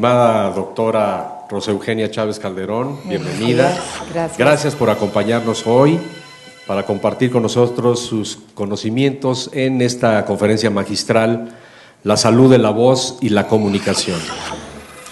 estimada doctora Rosa Eugenia Chávez Calderón, bienvenida. Gracias por acompañarnos hoy para compartir con nosotros sus conocimientos en esta conferencia magistral, La salud de la voz y la comunicación.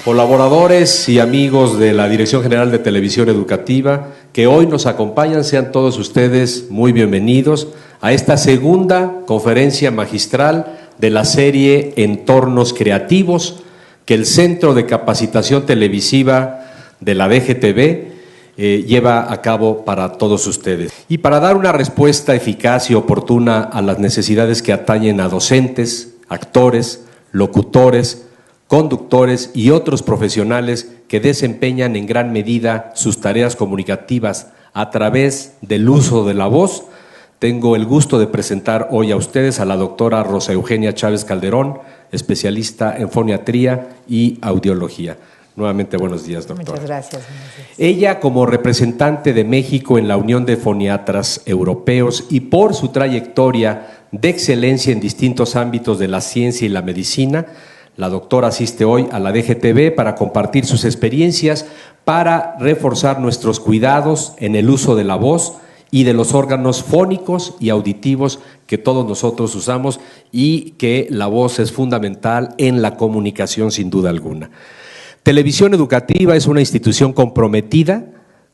Colaboradores y amigos de la Dirección General de Televisión Educativa que hoy nos acompañan, sean todos ustedes muy bienvenidos a esta segunda conferencia magistral de la serie Entornos Creativos que el Centro de Capacitación Televisiva de la DGTV lleva a cabo para todos ustedes. Y para dar una respuesta eficaz y oportuna a las necesidades que atañen a docentes, actores, locutores, conductores y otros profesionales que desempeñan en gran medida sus tareas comunicativas a través del uso de la voz, tengo el gusto de presentar hoy a ustedes a la doctora Rosa Eugenia Chávez Calderón, especialista en foniatría y audiología. Nuevamente, buenos días, doctora. Muchas gracias. Ella, como representante de México en la Unión de Foniatras Europeos y por su trayectoria de excelencia en distintos ámbitos de la ciencia y la medicina, la doctora asiste hoy a la DGTV para compartir sus experiencias para reforzar nuestros cuidados en el uso de la voz y de los órganos fónicos y auditivos que todos nosotros usamos y que la voz es fundamental en la comunicación sin duda alguna. Televisión Educativa es una institución comprometida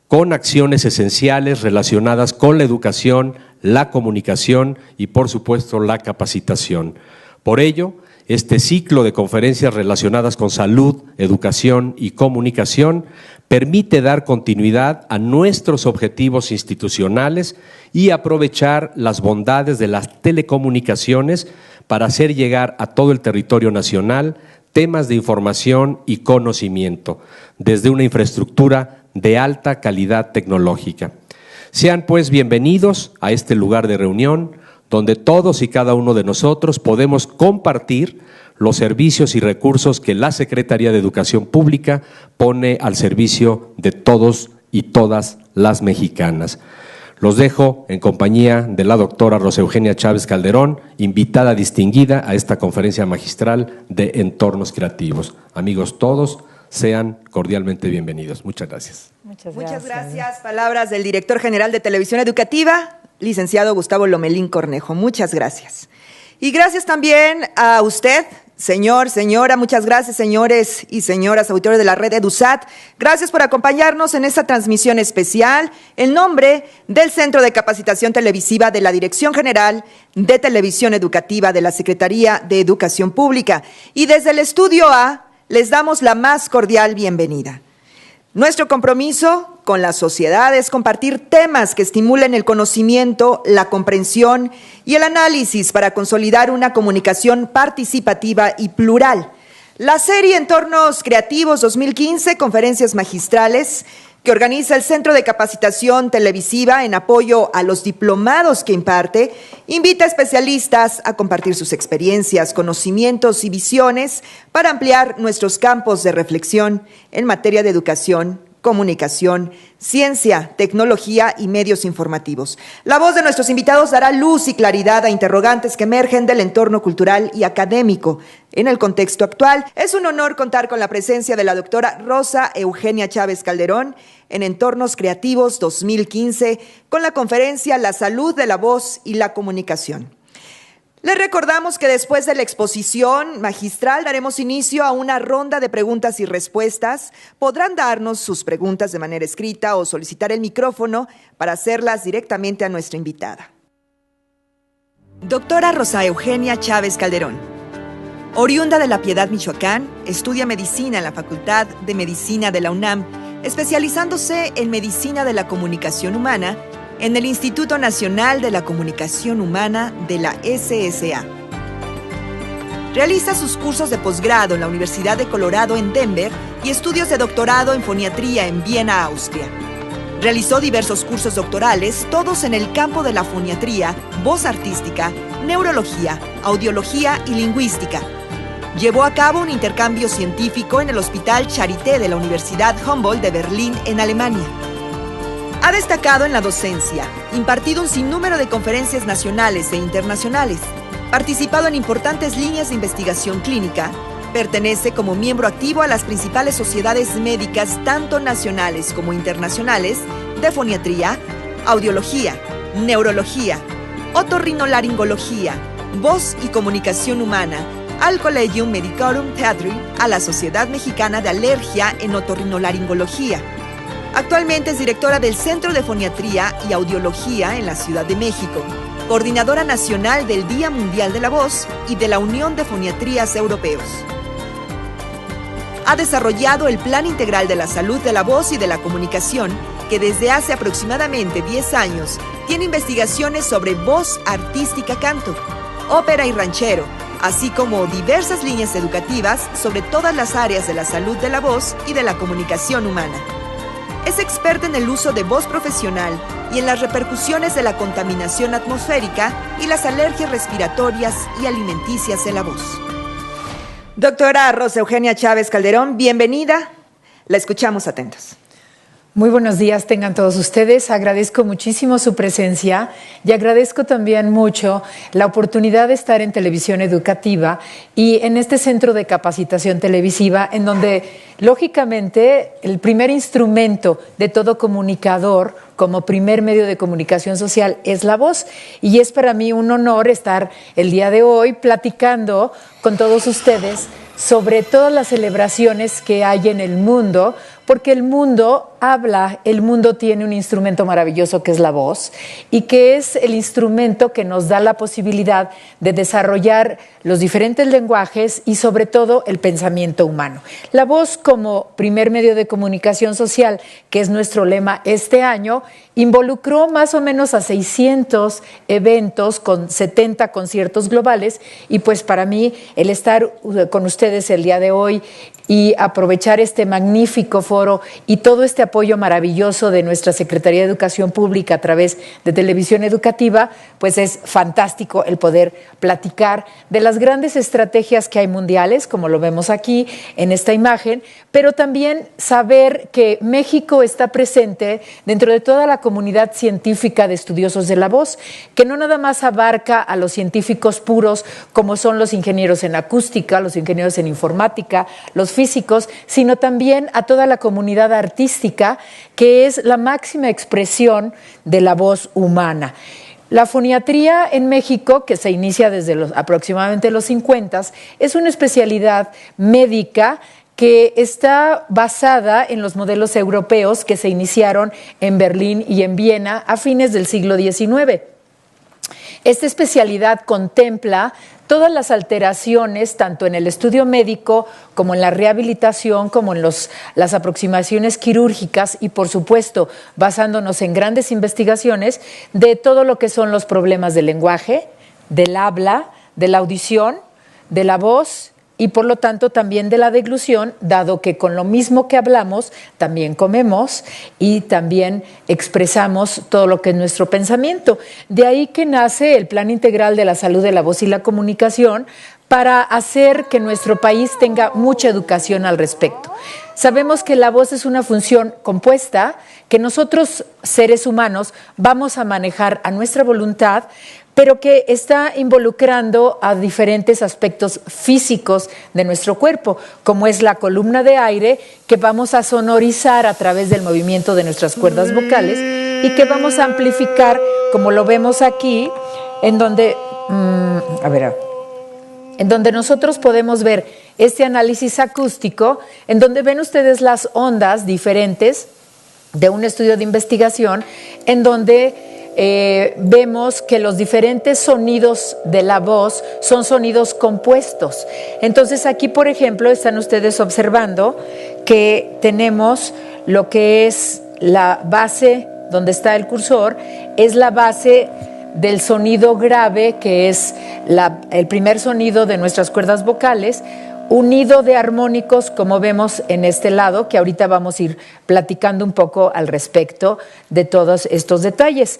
con acciones esenciales relacionadas con la educación, la comunicación y por supuesto la capacitación. Por ello, este ciclo de conferencias relacionadas con salud, educación y comunicación permite dar continuidad a nuestros objetivos institucionales y aprovechar las bondades de las telecomunicaciones para hacer llegar a todo el territorio nacional temas de información y conocimiento desde una infraestructura de alta calidad tecnológica. Sean pues bienvenidos a este lugar de reunión donde todos y cada uno de nosotros podemos compartir los servicios y recursos que la Secretaría de Educación Pública pone al servicio de todos y todas las mexicanas. Los dejo en compañía de la doctora Rosa Eugenia Chávez Calderón, invitada distinguida a esta conferencia magistral de Entornos Creativos. Amigos todos, sean cordialmente bienvenidos. Muchas gracias. Muchas gracias. Palabras del director general de Televisión Educativa, licenciado Gustavo Lomelín Cornejo. Muchas gracias. Y gracias también a usted, señor, señora, muchas gracias, señores y señoras auditores de la red EduSat. Gracias por acompañarnos en esta transmisión especial en nombre del Centro de Capacitación Televisiva de la Dirección General de Televisión Educativa de la Secretaría de Educación Pública. Y desde el Estudio A les damos la más cordial bienvenida. Nuestro compromiso con la sociedad es compartir temas que estimulen el conocimiento, la comprensión y el análisis para consolidar una comunicación participativa y plural. La serie Entornos Creativos 2015, conferencias magistrales, que organiza el Centro de Capacitación Televisiva en apoyo a los diplomados que imparte, invita a especialistas a compartir sus experiencias, conocimientos y visiones para ampliar nuestros campos de reflexión en materia de educación, comunicación, ciencia, tecnología y medios informativos. La voz de nuestros invitados dará luz y claridad a interrogantes que emergen del entorno cultural y académico en el contexto actual. Es un honor contar con la presencia de la doctora Rosa Eugenia Chávez Calderón en Entornos Creativos 2015 con la conferencia La salud de la voz y la comunicación. Les recordamos que después de la exposición magistral daremos inicio a una ronda de preguntas y respuestas. Podrán darnos sus preguntas de manera escrita o solicitar el micrófono para hacerlas directamente a nuestra invitada. Doctora Rosa Eugenia Chávez Calderón. Oriunda de La Piedad, Michoacán, estudia medicina en la Facultad de Medicina de la UNAM, especializándose en medicina de la comunicación humana en el Instituto Nacional de la Comunicación Humana de la SSA. Realiza sus cursos de posgrado en la Universidad de Colorado en Denver y estudios de doctorado en foniatría en Viena, Austria. Realizó diversos cursos doctorales, todos en el campo de la foniatría, voz artística, neurología, audiología y lingüística. Llevó a cabo un intercambio científico en el Hospital Charité de la Universidad Humboldt de Berlín, en Alemania. Ha destacado en la docencia, impartido un sinnúmero de conferencias nacionales e internacionales, participado en importantes líneas de investigación clínica, Pertenece como miembro activo a las principales sociedades médicas, tanto nacionales como internacionales, de foniatría, audiología, neurología, otorrinolaringología, voz y comunicación humana, al Collegium Medicorum Theatri, a la Sociedad Mexicana de Alergia en Otorrinolaringología. Actualmente es directora del Centro de Foniatría y Audiología en la Ciudad de México, coordinadora nacional del Día Mundial de la Voz y de la Unión de Foniatrías Europeos. Ha desarrollado el Plan Integral de la Salud de la Voz y de la Comunicación, que desde hace aproximadamente 10 años tiene investigaciones sobre voz artística canto, ópera y ranchero, así como diversas líneas educativas sobre todas las áreas de la salud de la voz y de la comunicación humana. Es experta en el uso de voz profesional y en las repercusiones de la contaminación atmosférica y las alergias respiratorias y alimenticias de la voz. Doctora Rosa Eugenia Chávez Calderón, bienvenida. La escuchamos atentos. Muy buenos días tengan todos ustedes. Agradezco muchísimo su presencia y agradezco también mucho la oportunidad de estar en Televisión Educativa y en este centro de capacitación televisiva, en donde, lógicamente, el primer instrumento de todo comunicador como primer medio de comunicación social es la voz. Y es para mí un honor estar el día de hoy platicando con todos ustedes sobre todas las celebraciones que hay en el mundo, porque el mundo habla, el mundo tiene un instrumento maravilloso que es la voz y que es el instrumento que nos da la posibilidad de desarrollar los diferentes lenguajes y sobre todo el pensamiento humano. La voz como primer medio de comunicación social, que es nuestro lema este año, involucró más o menos a 600 eventos con 70 conciertos globales y pues para mí el estar con ustedes el día de hoy y aprovechar este magnífico foro y todo este apoyo maravilloso de nuestra Secretaría de Educación Pública a través de Televisión Educativa, pues es fantástico el poder platicar de las grandes estrategias que hay mundiales, como lo vemos aquí en esta imagen, pero también saber que México está presente dentro de toda la comunidad científica de estudiosos de la voz, que no nada más abarca a los científicos puros como son los ingenieros en acústica, los ingenieros en informática, los físicos, sino también a toda la comunidad artística, que es la máxima expresión de la voz humana. La foniatría en México, que se inicia desde aproximadamente los 50, es una especialidad médica que está basada en los modelos europeos que se iniciaron en Berlín y en Viena a fines del siglo XIX. Esta especialidad contempla todas las alteraciones, tanto en el estudio médico como en la rehabilitación, como en las aproximaciones quirúrgicas y, por supuesto, basándonos en grandes investigaciones de todo lo que son los problemas del lenguaje, del habla, de la audición, de la voz y, por lo tanto, también de la deglución, dado que con lo mismo que hablamos, también comemos y también expresamos todo lo que es nuestro pensamiento. De ahí que nace el Plan Integral de la Salud de la Voz y la Comunicación para hacer que nuestro país tenga mucha educación al respecto. Sabemos que la voz es una función compuesta que nosotros, seres humanos, vamos a manejar a nuestra voluntad, pero que está involucrando a diferentes aspectos físicos de nuestro cuerpo, como es la columna de aire que vamos a sonorizar a través del movimiento de nuestras cuerdas vocales y que vamos a amplificar, como lo vemos aquí, en donde, en donde nosotros podemos ver este análisis acústico, en donde ven ustedes las ondas diferentes de un estudio de investigación, en donde vemos que los diferentes sonidos de la voz son sonidos compuestos. Entonces aquí, por ejemplo, están ustedes observando que tenemos lo que es la base, donde está el cursor, es la base del sonido grave, que es el primer sonido de nuestras cuerdas vocales, unido de armónicos, como vemos en este lado, que ahorita vamos a ir platicando un poco al respecto de todos estos detalles.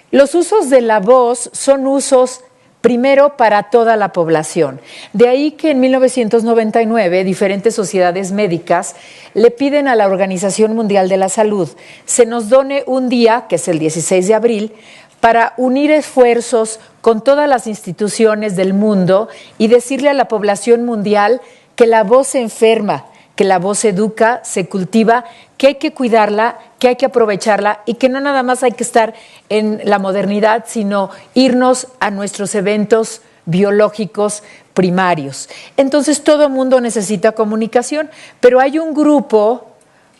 Los usos de la voz son usos primero para toda la población. De ahí que en 1999 diferentes sociedades médicas le piden a la Organización Mundial de la Salud se nos done un día, que es el 16 de abril, para unir esfuerzos con todas las instituciones del mundo y decirle a la población mundial que la voz se enferma, que la voz se educa, se cultiva, que hay que cuidarla, que hay que aprovecharla y que no nada más hay que estar en la modernidad, sino irnos a nuestros eventos biológicos primarios. Entonces todo el mundo necesita comunicación, pero hay un grupo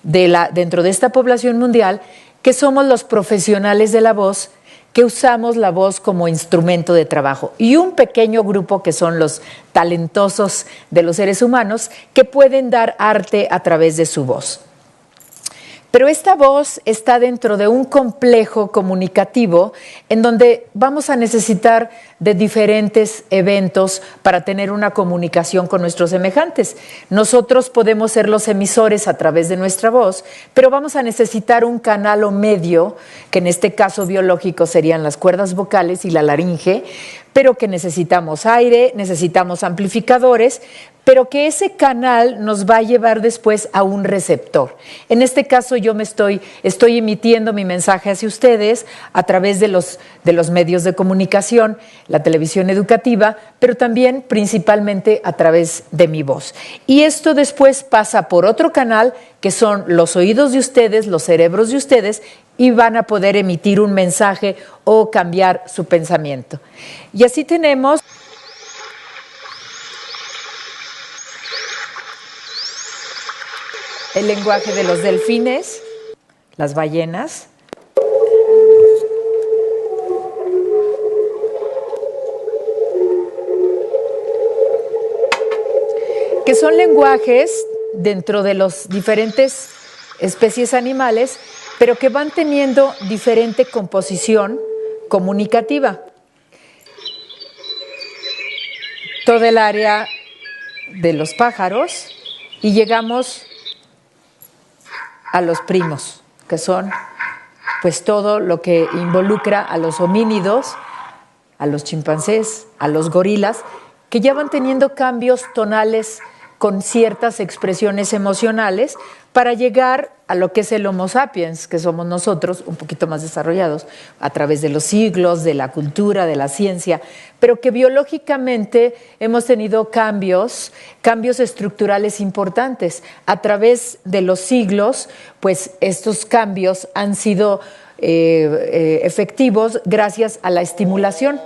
dentro de esta población mundial que somos los profesionales de la voz, que usamos la voz como instrumento de trabajo, y un pequeño grupo que son los talentosos de los seres humanos que pueden dar arte a través de su voz. Pero esta voz está dentro de un complejo comunicativo en donde vamos a necesitar de diferentes eventos para tener una comunicación con nuestros semejantes. Nosotros podemos ser los emisores a través de nuestra voz, pero vamos a necesitar un canal o medio, que en este caso biológico serían las cuerdas vocales y la laringe, pero que necesitamos aire, necesitamos amplificadores, pero que ese canal nos va a llevar después a un receptor. En este caso yo estoy emitiendo mi mensaje hacia ustedes a través de los medios de comunicación, la televisión educativa, pero también principalmente a través de mi voz. Y esto después pasa por otro canal, que son los oídos de ustedes, los cerebros de ustedes, y van a poder emitir un mensaje o cambiar su pensamiento. Y así tenemos el lenguaje de los delfines, las ballenas, que son lenguajes dentro de las diferentes especies animales, pero que van teniendo diferente composición comunicativa. Toda el área de los pájaros, y llegamos a los primos, que son pues todo lo que involucra a los homínidos, a los chimpancés, a los gorilas, que ya van teniendo cambios tonales con ciertas expresiones emocionales para llegar a lo que es el Homo sapiens, que somos nosotros, un poquito más desarrollados a través de los siglos, de la cultura, de la ciencia, pero que biológicamente hemos tenido cambios estructurales importantes. A través de los siglos, pues estos cambios han sido efectivos gracias a la estimulación.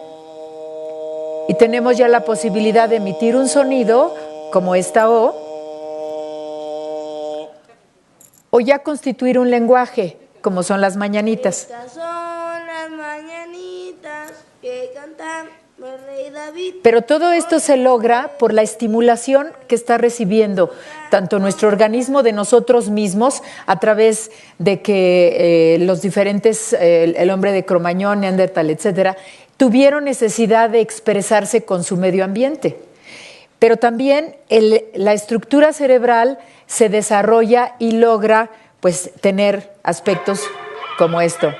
Y tenemos ya la posibilidad de emitir un sonido como esta o ya constituir un lenguaje, como son las mañanitas. Estas son las mañanitas que cantan el rey David. Pero todo esto se logra por la estimulación que está recibiendo tanto nuestro organismo de nosotros mismos, a través de que los diferentes, el hombre de Cromañón, Neandertal, etcétera, tuvieron necesidad de expresarse con su medio ambiente. Pero también la estructura cerebral se desarrolla y logra pues tener aspectos como esto.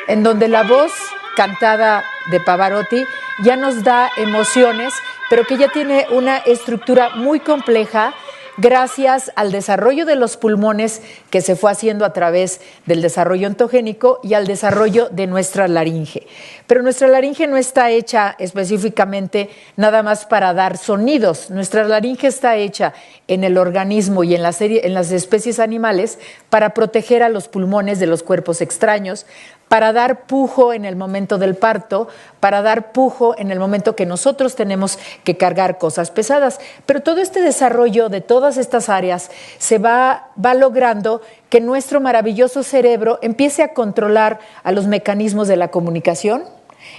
En donde la voz cantada de Pavarotti ya nos da emociones, pero que ya tiene una estructura muy compleja, gracias al desarrollo de los pulmones que se fue haciendo a través del desarrollo ontogénico y al desarrollo de nuestra laringe. Pero nuestra laringe no está hecha específicamente nada más para dar sonidos. Nuestra laringe está hecha en el organismo y en las especies animales para proteger a los pulmones de los cuerpos extraños, para dar pujo en el momento del parto, para dar pujo en el momento que nosotros tenemos que cargar cosas pesadas. Pero todo este desarrollo de todas estas áreas se va logrando que nuestro maravilloso cerebro empiece a controlar a los mecanismos de la comunicación,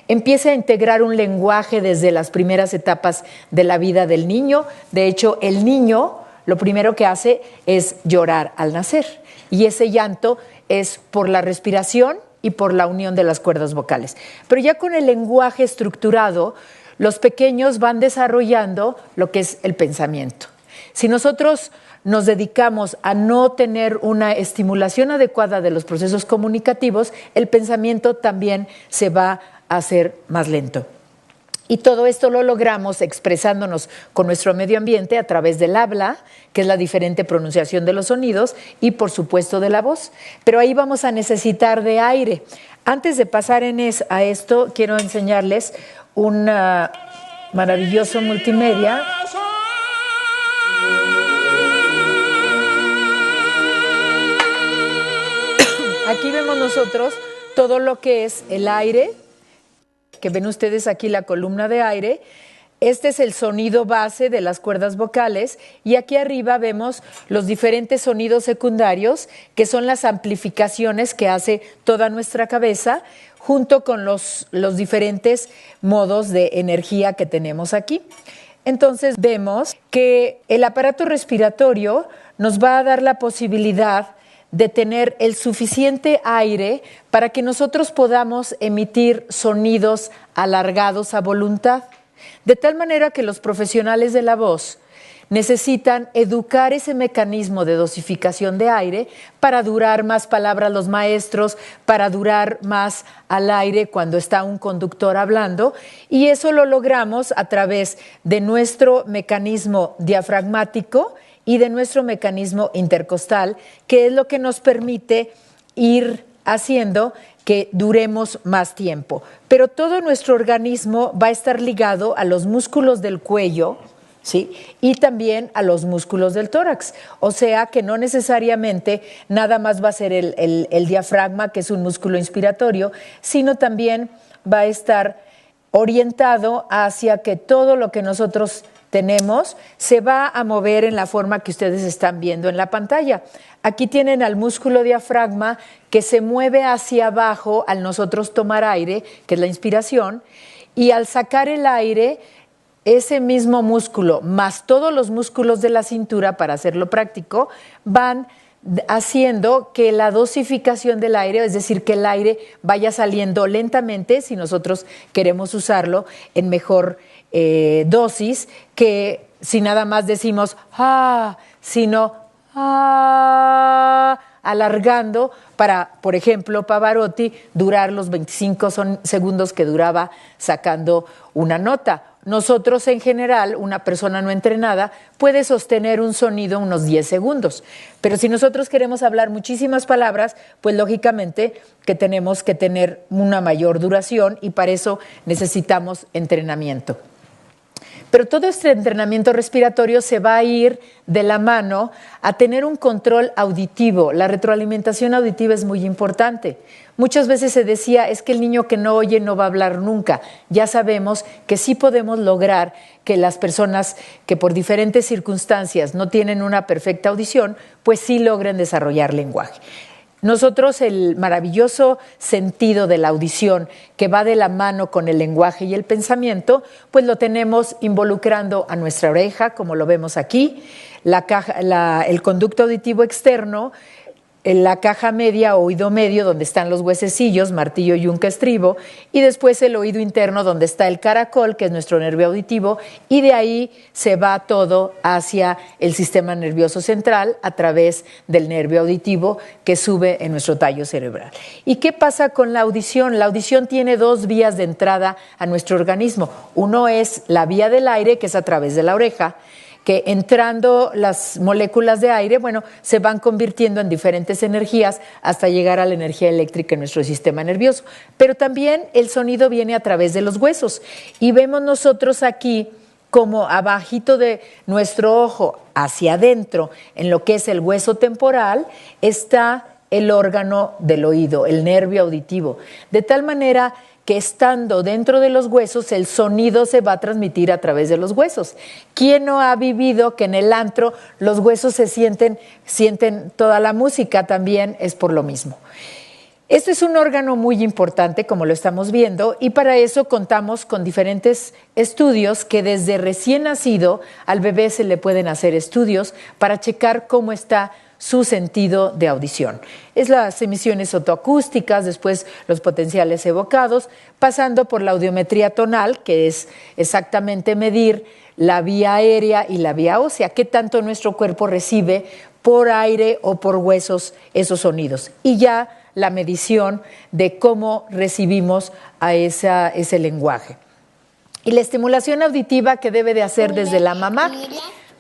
empiece a integrar un lenguaje desde las primeras etapas de la vida del niño. De hecho, el niño lo primero que hace es llorar al nacer, y ese llanto es por la respiración y por la unión de las cuerdas vocales. Pero ya con el lenguaje estructurado, los pequeños van desarrollando lo que es el pensamiento. Si nosotros nos dedicamos a no tener una estimulación adecuada de los procesos comunicativos, el pensamiento también se va a hacer más lento. Y todo esto lo logramos expresándonos con nuestro medio ambiente a través del habla, que es la diferente pronunciación de los sonidos, y por supuesto de la voz. Pero ahí vamos a necesitar de aire. Antes de pasar a esto, quiero enseñarles un maravilloso multimedia. Aquí vemos nosotros todo lo que es el aire, que ven ustedes aquí la columna de aire. Este es el sonido base de las cuerdas vocales y aquí arriba vemos los diferentes sonidos secundarios, que son las amplificaciones que hace toda nuestra cabeza, junto con los diferentes modos de energía que tenemos aquí. Entonces vemos que el aparato respiratorio nos va a dar la posibilidad de tener el suficiente aire para que nosotros podamos emitir sonidos alargados a voluntad. De tal manera que los profesionales de la voz necesitan educar ese mecanismo de dosificación de aire para durar más palabras los maestros, para durar más al aire cuando está un conductor hablando, y eso lo logramos a través de nuestro mecanismo diafragmático y de nuestro mecanismo intercostal, que es lo que nos permite ir haciendo que duremos más tiempo. Pero todo nuestro organismo va a estar ligado a los músculos del cuello, ¿sí? Y también a los músculos del tórax. O sea que no necesariamente nada más va a ser el diafragma, que es un músculo inspiratorio, sino también va a estar orientado hacia que todo lo que nosotros tenemos se va a mover en la forma que ustedes están viendo en la pantalla. Aquí tienen al músculo diafragma que se mueve hacia abajo al nosotros tomar aire, que es la inspiración, y al sacar el aire, ese mismo músculo, más todos los músculos de la cintura, para hacerlo práctico, van haciendo que la dosificación del aire, es decir, que el aire vaya saliendo lentamente, si nosotros queremos usarlo en mejor dosis, que si nada más decimos sino alargando para, por ejemplo, Pavarotti, durar los 25 segundos que duraba sacando una nota. Nosotros en general, una persona no entrenada, puede sostener un sonido unos 10 segundos. Pero si nosotros queremos hablar muchísimas palabras, pues lógicamente que tenemos que tener una mayor duración y para eso necesitamos entrenamiento. Pero todo este entrenamiento respiratorio se va a ir de la mano a tener un control auditivo. La retroalimentación auditiva es muy importante. Muchas veces se decía, es que el niño que no oye no va a hablar nunca. Ya sabemos que sí podemos lograr que las personas que por diferentes circunstancias no tienen una perfecta audición, pues sí logren desarrollar lenguaje. Nosotros el maravilloso sentido de la audición que va de la mano con el lenguaje y el pensamiento, pues lo tenemos involucrando a nuestra oreja, como lo vemos aquí, el conducto auditivo externo, en la caja media o oído medio donde están los huesecillos, martillo, yunque, estribo, y después el oído interno donde está el caracol, que es nuestro nervio auditivo, y de ahí se va todo hacia el sistema nervioso central a través del nervio auditivo que sube en nuestro tallo cerebral. ¿Y qué pasa con la audición? La audición tiene dos vías de entrada a nuestro organismo. Uno es la vía del aire, que es a través de la oreja, que entrando las moléculas de aire, se van convirtiendo en diferentes energías hasta llegar a la energía eléctrica en nuestro sistema nervioso. Pero también el sonido viene a través de los huesos. Y vemos nosotros aquí como abajito de nuestro ojo, hacia adentro, en lo que es el hueso temporal, está el órgano del oído, el nervio auditivo. De tal manera que estando dentro de los huesos, el sonido se va a transmitir a través de los huesos. ¿Quién no ha vivido que en el antro los huesos se sienten toda la música? También es por lo mismo. Esto es un órgano muy importante, como lo estamos viendo, y para eso contamos con diferentes estudios que desde recién nacido al bebé se le pueden hacer estudios para checar cómo está su sentido de audición. Es las emisiones otoacústicas, después los potenciales evocados, pasando por la audiometría tonal, que es exactamente medir la vía aérea y la vía ósea, qué tanto nuestro cuerpo recibe por aire o por huesos esos sonidos. Y ya la medición de cómo recibimos a ese lenguaje. Y la estimulación auditiva que debe de hacer desde la mamá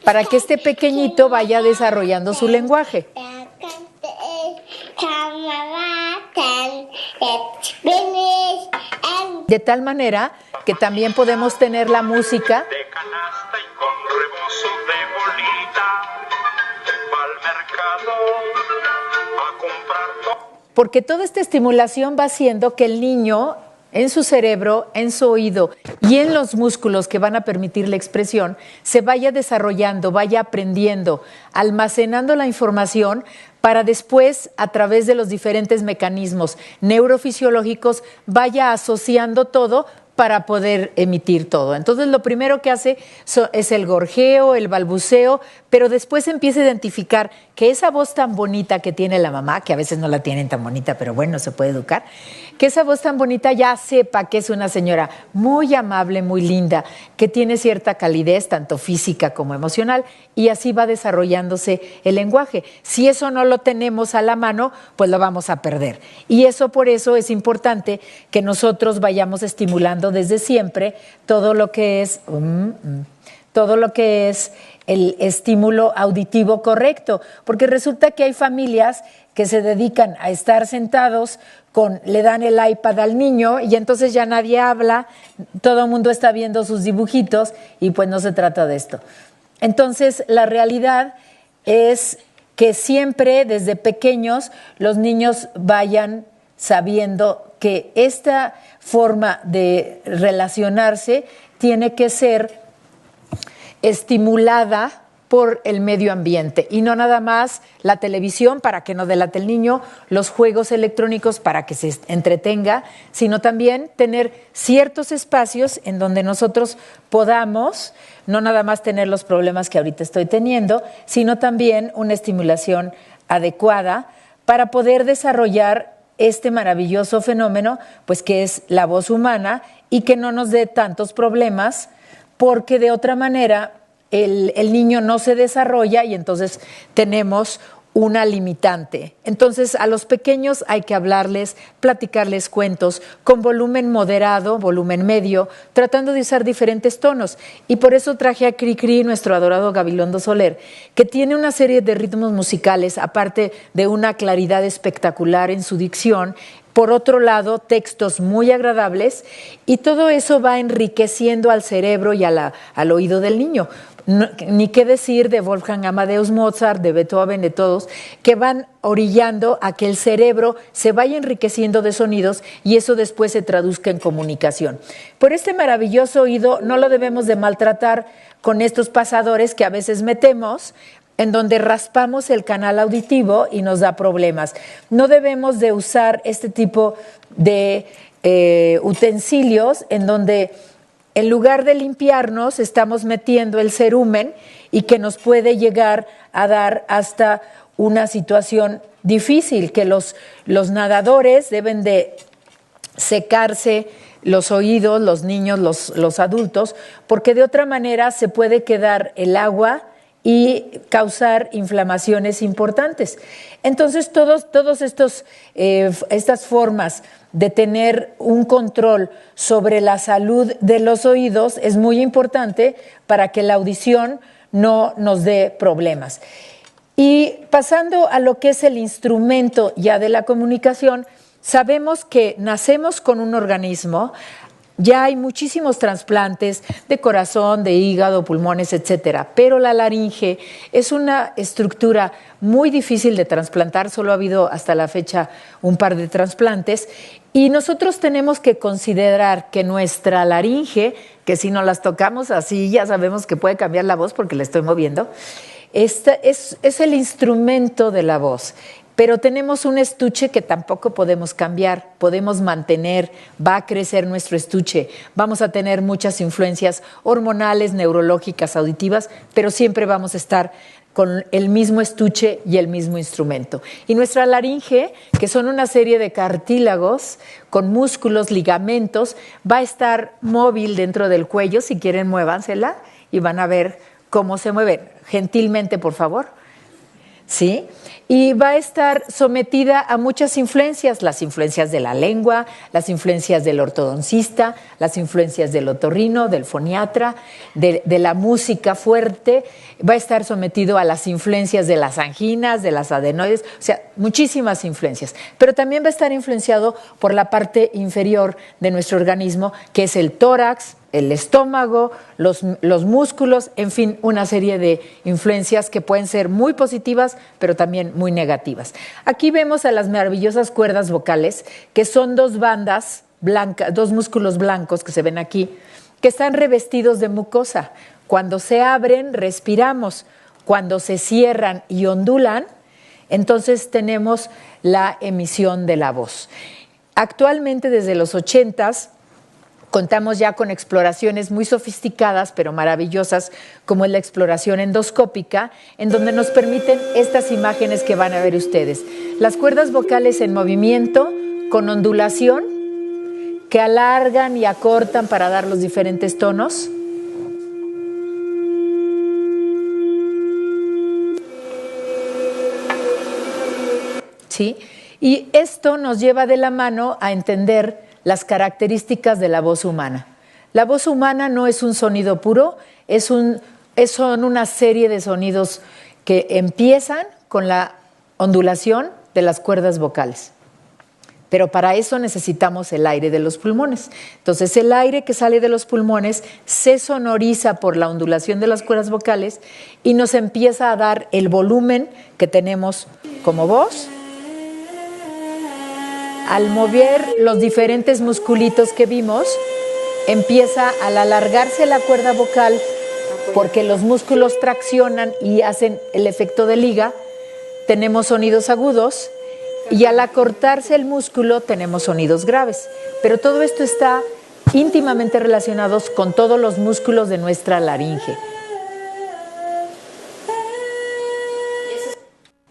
para que este pequeñito vaya desarrollando su lenguaje. De tal manera que también podemos tener la música de canasta y con rebozo de bolita, al mercado a comprar todo. porque toda esta estimulación va haciendo que el niño en su cerebro, en su oído y en los músculos que van a permitir la expresión, se vaya desarrollando, vaya aprendiendo, almacenando la información para después, a través de los diferentes mecanismos neurofisiológicos, vaya asociando todo para poder emitir todo. Entonces, lo primero que hace es el gorjeo, el balbuceo, pero después empieza a identificar que esa voz tan bonita que tiene la mamá, que a veces no la tienen tan bonita, pero bueno, se puede educar, que esa voz tan bonita ya sepa que es una señora muy amable, muy linda, que tiene cierta calidez, tanto física como emocional, y así va desarrollándose el lenguaje. Si eso no lo tenemos a la mano, pues lo vamos a perder. Y eso, por eso es importante que nosotros vayamos estimulando desde siempre todo lo que es el estímulo auditivo correcto, porque resulta que hay familias que se dedican a estar sentados le dan el iPad al niño y entonces ya nadie habla, todo el mundo está viendo sus dibujitos y pues no se trata de esto. Entonces, la realidad es que siempre desde pequeños los niños vayan sabiendo que esta forma de relacionarse tiene que ser estimulada por el medio ambiente y no nada más la televisión para que no delate el niño, los juegos electrónicos para que se entretenga, sino también tener ciertos espacios en donde nosotros podamos no nada más tener los problemas que ahorita estoy teniendo, sino también una estimulación adecuada para poder desarrollar este maravilloso fenómeno, pues que es la voz humana y que no nos dé tantos problemas, porque de otra manera el niño no se desarrolla y entonces tenemos una limitante. Entonces, a los pequeños hay que hablarles, platicarles cuentos con volumen moderado, volumen medio, tratando de usar diferentes tonos. Y por eso traje a Cricri, nuestro adorado Gabilondo Soler, que tiene una serie de ritmos musicales, aparte de una claridad espectacular en su dicción. Por otro lado, textos muy agradables, y todo eso va enriqueciendo al cerebro y al oído del niño. No, ni qué decir de Wolfgang Amadeus Mozart, de Beethoven, de todos, que van orillando a que el cerebro se vaya enriqueciendo de sonidos y eso después se traduzca en comunicación. Por este maravilloso oído no lo debemos de maltratar con estos pasadores que a veces metemos, en donde raspamos el canal auditivo y nos da problemas. No debemos de usar este tipo de utensilios en donde en lugar de limpiarnos estamos metiendo el cerumen y que nos puede llegar a dar hasta una situación difícil, que los nadadores deben de secarse los oídos, los niños, los adultos, porque de otra manera se puede quedar el agua y causar inflamaciones importantes. Entonces, todos estas formas de tener un control sobre la salud de los oídos es muy importante para que la audición no nos dé problemas. Y pasando a lo que es el instrumento ya de la comunicación, sabemos que nacemos con un organismo. Ya hay muchísimos trasplantes de corazón, de hígado, pulmones, etcétera, pero la laringe es una estructura muy difícil de trasplantar, solo ha habido hasta la fecha un par de trasplantes, y nosotros tenemos que considerar que nuestra laringe, que si no las tocamos así ya sabemos que puede cambiar la voz porque la estoy moviendo, es el instrumento de la voz. Pero tenemos un estuche que tampoco podemos cambiar, podemos mantener, va a crecer nuestro estuche, vamos a tener muchas influencias hormonales, neurológicas, auditivas, pero siempre vamos a estar con el mismo estuche y el mismo instrumento. Y nuestra laringe, que son una serie de cartílagos con músculos, ligamentos, va a estar móvil dentro del cuello. Si quieren, muévansela y van a ver cómo se mueve. Gentilmente, por favor. ¿sí? Y va a estar sometida a muchas influencias, las influencias de la lengua, las influencias del ortodoncista, las influencias del otorrino, del foniatra, de la música fuerte, va a estar sometido a las influencias de las anginas, de las adenoides, o sea, muchísimas influencias. Pero también va a estar influenciado por la parte inferior de nuestro organismo, que es el tórax, el estómago, los músculos, en fin, una serie de influencias que pueden ser muy positivas, pero también muy negativas. Aquí vemos a las maravillosas cuerdas vocales, que son dos bandas blancas, dos músculos blancos que se ven aquí, que están revestidos de mucosa. Cuando se abren, respiramos. Cuando se cierran y ondulan, entonces tenemos la emisión de la voz. Actualmente, desde los 80s, contamos ya con exploraciones muy sofisticadas, pero maravillosas, como es la exploración endoscópica, en donde nos permiten estas imágenes que van a ver ustedes. Las cuerdas vocales en movimiento, con ondulación, que alargan y acortan para dar los diferentes tonos. ¿Sí? Y esto nos lleva de la mano a entender las características de la voz humana. La voz humana no es un sonido puro, son una serie de sonidos que empiezan con la ondulación de las cuerdas vocales. Pero para eso necesitamos el aire de los pulmones. Entonces, el aire que sale de los pulmones se sonoriza por la ondulación de las cuerdas vocales y nos empieza a dar el volumen que tenemos como voz. Al mover los diferentes musculitos que vimos, empieza al alargarse la cuerda vocal porque los músculos traccionan y hacen el efecto de liga, tenemos sonidos agudos, y al acortarse el músculo tenemos sonidos graves. Pero todo esto está íntimamente relacionado con todos los músculos de nuestra laringe.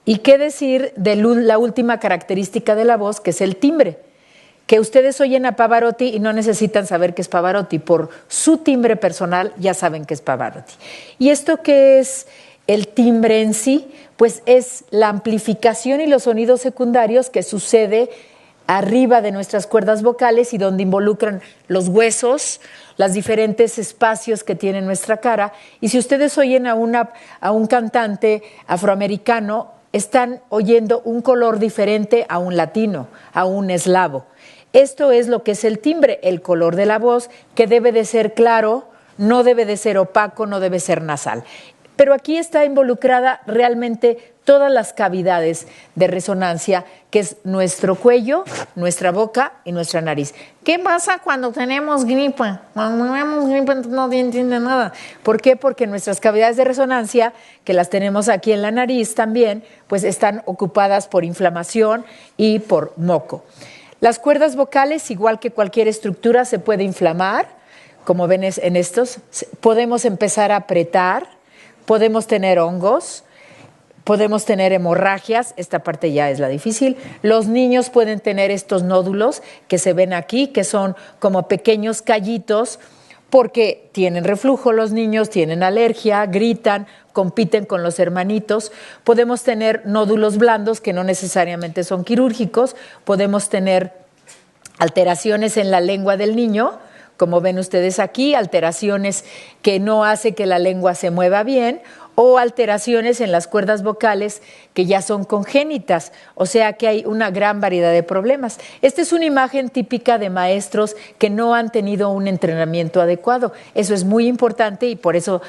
¿Y qué decir de la última característica de la voz, que es el timbre? Que ustedes oyen a Pavarotti y no necesitan saber qué es Pavarotti. Por su timbre personal ya saben qué es Pavarotti. ¿Y esto qué es el timbre en sí? Pues es la amplificación y los sonidos secundarios que sucede arriba de nuestras cuerdas vocales y donde involucran los huesos, los diferentes espacios que tiene nuestra cara. Y si ustedes oyen a un cantante afroamericano, están oyendo un color diferente a un latino, a un eslavo. Esto es lo que es el timbre, el color de la voz, que debe de ser claro, no debe de ser opaco, no debe ser nasal. Pero aquí está involucrada realmente todas las cavidades de resonancia, que es nuestro cuello, nuestra boca y nuestra nariz. ¿Qué pasa cuando tenemos gripa? Cuando tenemos gripa no entiende nada. ¿Por qué? Porque nuestras cavidades de resonancia, que las tenemos aquí en la nariz también, pues están ocupadas por inflamación y por moco. Las cuerdas vocales, igual que cualquier estructura, se puede inflamar, como ven en estos. Podemos empezar a apretar, podemos tener hongos, podemos tener hemorragias, esta parte ya es la difícil. Los niños pueden tener estos nódulos que se ven aquí, que son como pequeños callitos, porque tienen reflujo los niños, tienen alergia, gritan, compiten con los hermanitos. Podemos tener nódulos blandos que no necesariamente son quirúrgicos, podemos tener alteraciones en la lengua del niño, como ven ustedes aquí, alteraciones que no hace que la lengua se mueva bien, o alteraciones en las cuerdas vocales que ya son congénitas, o sea que hay una gran variedad de problemas. Esta es una imagen típica de maestros que no han tenido un entrenamiento adecuado. Eso es muy importante y por eso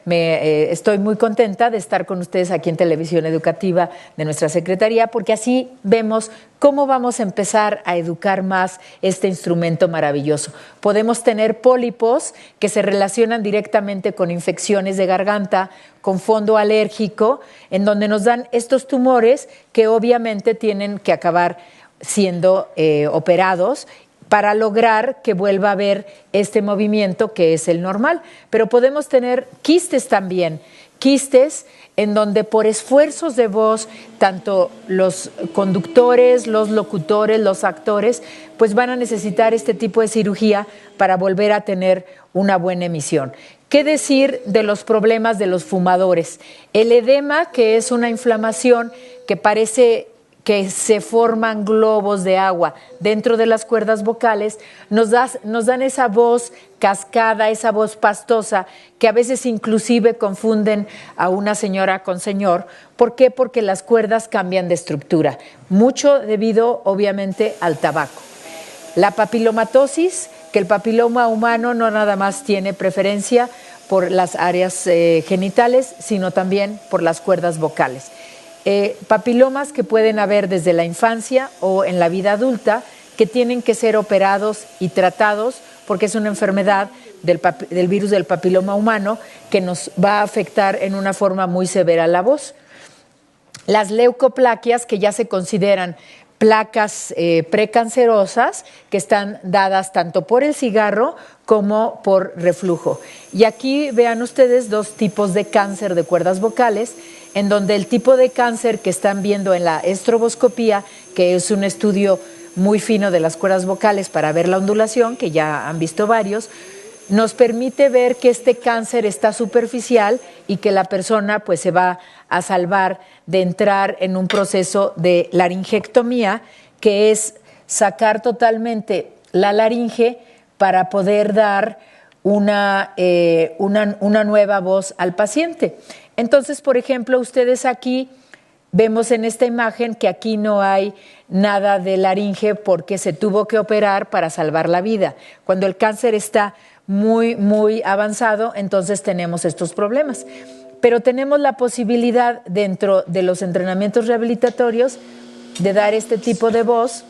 estoy muy contenta de estar con ustedes aquí en Televisión Educativa de nuestra Secretaría, porque así vemos cómo vamos a empezar a educar más este instrumento maravilloso. Podemos tener pólipos que se relacionan directamente con infecciones de garganta, con fondo alérgico, en donde nos dan estos tumores que obviamente tienen que acabar siendo operados para lograr que vuelva a haber este movimiento que es el normal. Pero podemos tener quistes también, quistes en donde por esfuerzos de voz, tanto los conductores, los locutores, los actores, pues van a necesitar este tipo de cirugía para volver a tener una buena emisión. ¿Qué decir de los problemas de los fumadores? El edema, que es una inflamación que parece que se forman globos de agua dentro de las cuerdas vocales, nos dan esa voz cascada, esa voz pastosa, que a veces inclusive confunden a una señora con señor. ¿Por qué? Porque las cuerdas cambian de estructura, mucho debido obviamente al tabaco. La papilomatosis, que el papiloma humano no nada más tiene preferencia por las áreas genitales, sino también por las cuerdas vocales. Papilomas que pueden haber desde la infancia o en la vida adulta, que tienen que ser operados y tratados porque es una enfermedad del virus del papiloma humano que nos va a afectar en una forma muy severa la voz. Las leucoplaquias, que ya se consideran placas precancerosas, que están dadas tanto por el cigarro como por reflujo. Y aquí vean ustedes dos tipos de cáncer de cuerdas vocales, en donde el tipo de cáncer que están viendo en la estroboscopía, que es un estudio muy fino de las cuerdas vocales para ver la ondulación, que ya han visto varios, nos permite ver que este cáncer está superficial y que la persona pues se va a salvar de entrar en un proceso de laringectomía, que es sacar totalmente la laringe para poder dar una nueva voz al paciente. Entonces, por ejemplo, ustedes aquí vemos en esta imagen que aquí no hay nada de laringe porque se tuvo que operar para salvar la vida. Cuando el cáncer está muy avanzado, entonces tenemos estos problemas. Pero tenemos la posibilidad dentro de los entrenamientos rehabilitatorios de dar este tipo de voz.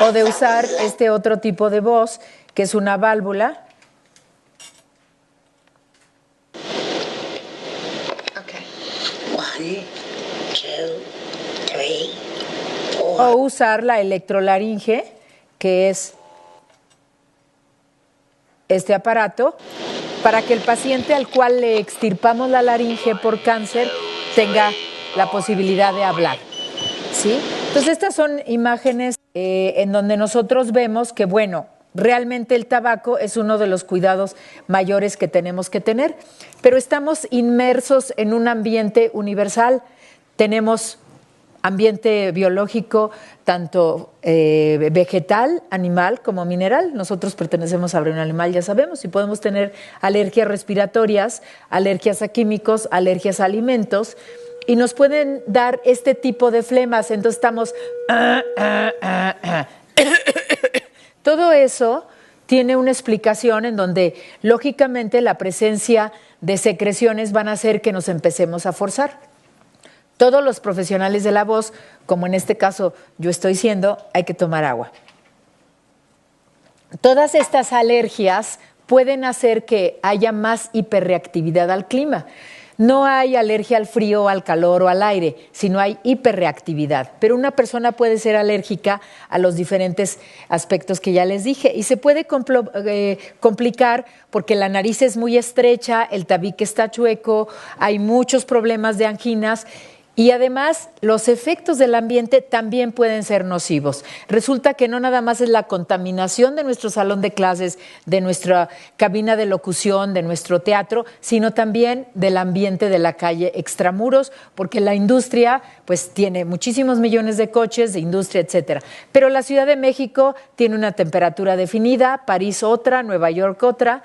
O de usar este otro tipo de voz, que es una válvula. O usar la electrolaringe, que es este aparato, para que el paciente al cual le extirpamos la laringe por cáncer tenga la posibilidad de hablar. ¿Sí? Entonces, estas son imágenes en donde nosotros vemos que, bueno, realmente el tabaco es uno de los cuidados mayores que tenemos que tener, pero estamos inmersos en un ambiente universal. Tenemos ambiente biológico, tanto vegetal, animal, como mineral. Nosotros pertenecemos al reino animal, ya sabemos, y podemos tener alergias respiratorias, alergias a químicos, alergias a alimentos, y nos pueden dar este tipo de flemas. Entonces estamos... Todo eso tiene una explicación en donde, lógicamente, la presencia de secreciones van a hacer que nos empecemos a forzar. Todos los profesionales de la voz, como en este caso yo estoy siendo, hay que tomar agua. Todas estas alergias pueden hacer que haya más hiperreactividad al clima. No hay alergia al frío, al calor o al aire, sino hay hiperreactividad. Pero una persona puede ser alérgica a los diferentes aspectos que ya les dije y se puede complicar porque la nariz es muy estrecha, el tabique está chueco, hay muchos problemas de anginas. Y además, los efectos del ambiente también pueden ser nocivos. Resulta que no nada más es la contaminación de nuestro salón de clases, de nuestra cabina de locución, de nuestro teatro, sino también del ambiente de la calle extramuros, porque la industria pues tiene muchísimos millones de coches, de industria, etcétera. Pero la Ciudad de México tiene una temperatura definida, París otra, Nueva York otra.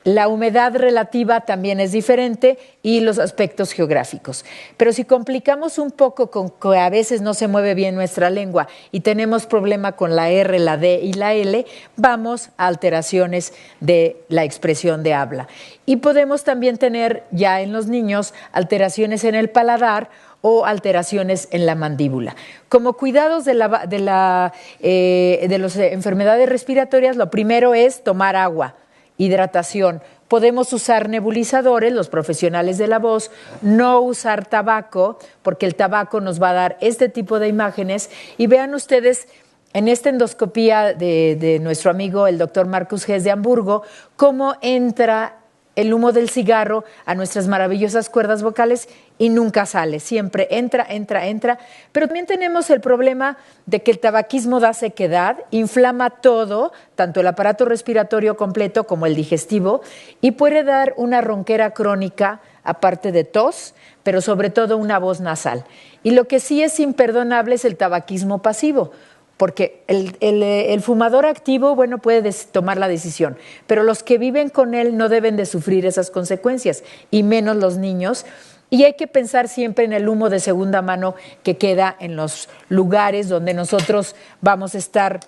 La humedad relativa también es diferente y los aspectos geográficos. Pero si complicamos un poco con que a veces no se mueve bien nuestra lengua y tenemos problema con la R, la D y la L, vamos a alteraciones de la expresión de habla. Y podemos también tener ya en los niños alteraciones en el paladar o alteraciones en la mandíbula. Como cuidados de las enfermedades respiratorias, lo primero es tomar agua. Hidratación. podemos usar nebulizadores, los profesionales de la voz, no usar tabaco, porque el tabaco nos va a dar este tipo de imágenes. Y vean ustedes en esta endoscopía de nuestro amigo el doctor Marcus Hess de Hamburgo, cómo entra el humo del cigarro a nuestras maravillosas cuerdas vocales y nunca sale, siempre entra. Pero también tenemos el problema de que el tabaquismo da sequedad, inflama todo, tanto el aparato respiratorio completo como el digestivo, y puede dar una ronquera crónica, aparte de tos, pero sobre todo una voz nasal. Y lo que sí es imperdonable es el tabaquismo pasivo, porque el fumador activo, bueno, puede tomar la decisión, pero los que viven con él no deben de sufrir esas consecuencias, y menos los niños. Y hay que pensar siempre en el humo de segunda mano que queda en los lugares donde nosotros vamos a estar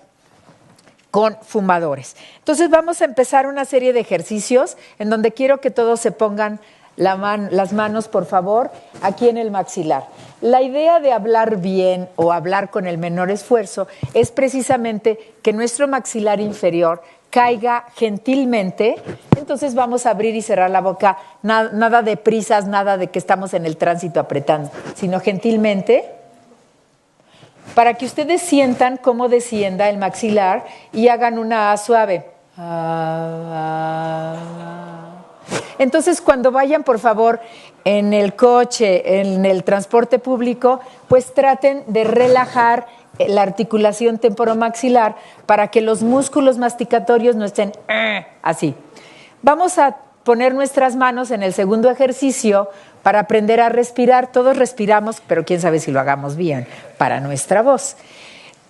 con fumadores. Entonces vamos a empezar una serie de ejercicios en donde quiero que todos se pongan las manos, por favor, aquí en el maxilar. La idea de hablar bien o hablar con el menor esfuerzo es precisamente que nuestro maxilar inferior caiga gentilmente. Entonces vamos a abrir y cerrar la boca, nada de prisas, nada de que estamos en el tránsito apretando, sino gentilmente, para que ustedes sientan cómo descienda el maxilar y hagan una A suave. Entonces, cuando vayan, por favor, en el coche, en el transporte público, pues traten de relajar la articulación temporomaxilar para que los músculos masticatorios no estén así. Vamos a poner nuestras manos en el segundo ejercicio para aprender a respirar. Todos respiramos, pero quién sabe si lo hagamos bien para nuestra voz.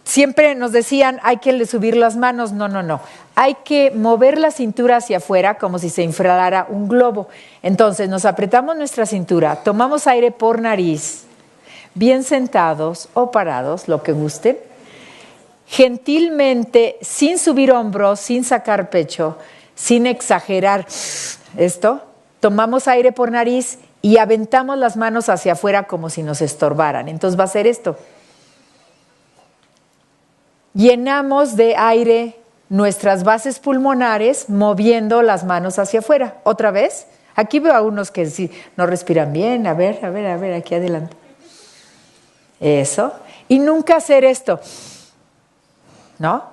Siempre nos decían, hay que subir las manos. No. Hay que mover la cintura hacia afuera como si se inflara un globo. Entonces nos apretamos nuestra cintura, tomamos aire por nariz, bien sentados o parados, lo que gusten. Gentilmente, sin subir hombros, sin sacar pecho, sin exagerar esto, tomamos aire por nariz y aventamos las manos hacia afuera como si nos estorbaran. Entonces va a ser esto. Llenamos de aire nuestras bases pulmonares moviendo las manos hacia afuera. Otra vez. Aquí veo a unos que sí no respiran bien. A ver, aquí adelante. Eso. Y nunca hacer esto. ¿No?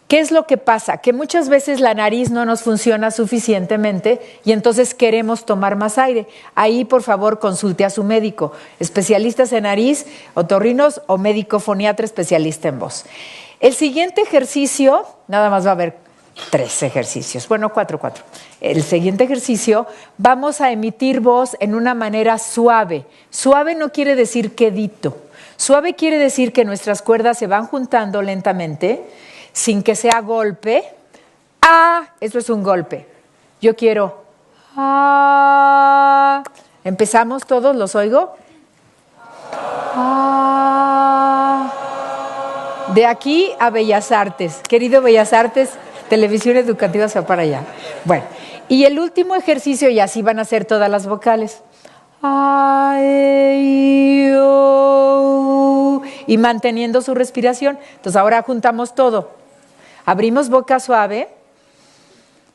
¿Qué es lo que pasa? Que muchas veces la nariz no nos funciona suficientemente y entonces queremos tomar más aire. Ahí, por favor, consulte a su médico, especialistas en nariz, otorrinos o médico foniatra especialista en voz. El siguiente ejercicio, nada más va a haber 3 ejercicios, bueno, 4. El siguiente ejercicio, vamos a emitir voz en una manera suave. Suave no quiere decir quedito. Suave quiere decir que nuestras cuerdas se van juntando lentamente, sin que sea golpe. Eso es un golpe. Yo quiero. Empezamos todos, ¿los oigo? De aquí a Bellas Artes. Querido Bellas Artes, Televisión Educativa se va para allá. Bueno, y el último ejercicio, y así van a ser todas las vocales. Y manteniendo su respiración. Entonces ahora juntamos todo. Abrimos boca suave.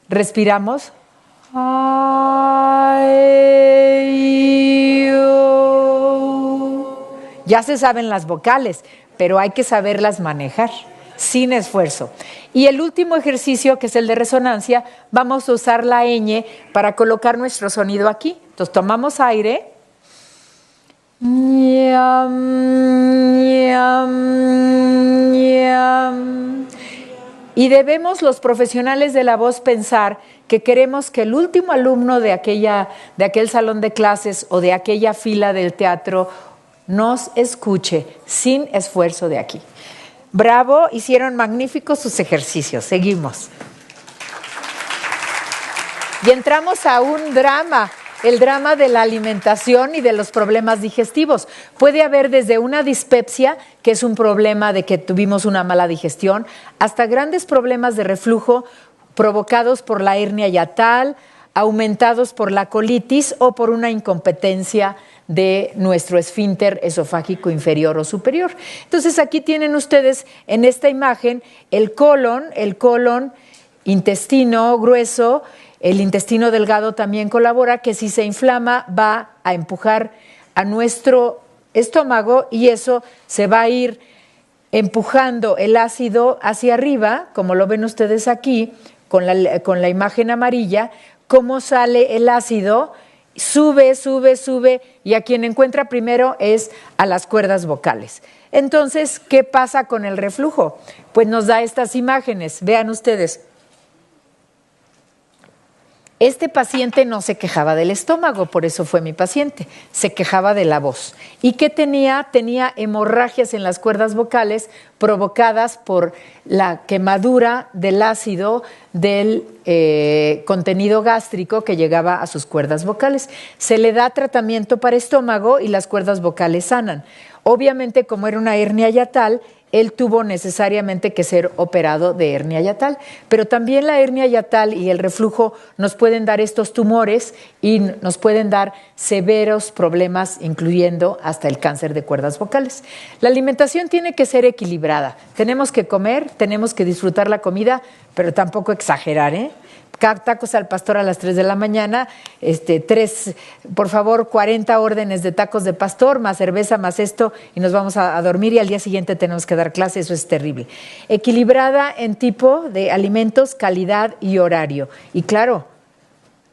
Respiramos. Ya se saben las vocales, pero hay que saberlas manejar sin esfuerzo. Y el último ejercicio, que es el de resonancia, vamos a usar la ñ para colocar nuestro sonido aquí. Entonces tomamos aire. Y debemos los profesionales de la voz pensar que queremos que el último alumno de aquel salón de clases o de aquella fila del teatro nos escuche sin esfuerzo de aquí. Bravo, hicieron magníficos sus ejercicios. Seguimos. Y entramos a un drama, el drama de la alimentación y de los problemas digestivos. Puede haber desde una dispepsia, que es un problema de que tuvimos una mala digestión, hasta grandes problemas de reflujo provocados por la hernia hiatal, aumentados por la colitis o por una incompetencia de nuestro esfínter esofágico inferior o superior. Entonces aquí tienen ustedes en esta imagen el colon intestino grueso, El intestino delgado también colabora, que si se inflama va a empujar a nuestro estómago y eso se va a ir empujando el ácido hacia arriba, como lo ven ustedes aquí, con la imagen amarilla, cómo sale el ácido, sube, sube, sube, y a quien encuentra primero es a las cuerdas vocales. Entonces, ¿qué pasa con el reflujo? Pues nos da estas imágenes, vean ustedes. Este paciente no se quejaba del estómago, por eso fue mi paciente, se quejaba de la voz. ¿Y qué tenía? Tenía hemorragias en las cuerdas vocales provocadas por la quemadura del ácido del contenido gástrico que llegaba a sus cuerdas vocales. Se le da tratamiento para estómago y las cuerdas vocales sanan. Obviamente, como era una hernia hiatal, él tuvo necesariamente que ser operado de hernia hiatal, pero también la hernia hiatal y el reflujo nos pueden dar estos tumores y nos pueden dar severos problemas, incluyendo hasta el cáncer de cuerdas vocales. La alimentación tiene que ser equilibrada. Tenemos que comer, tenemos que disfrutar la comida, pero tampoco exagerar, ¿eh? Tacos al pastor a las 3 de la mañana, por favor, 40 órdenes de tacos de pastor, más cerveza, más esto, y nos vamos a dormir y al día siguiente tenemos que dar clase, eso es terrible. Equilibrada en tipo de alimentos, calidad y horario. Y claro,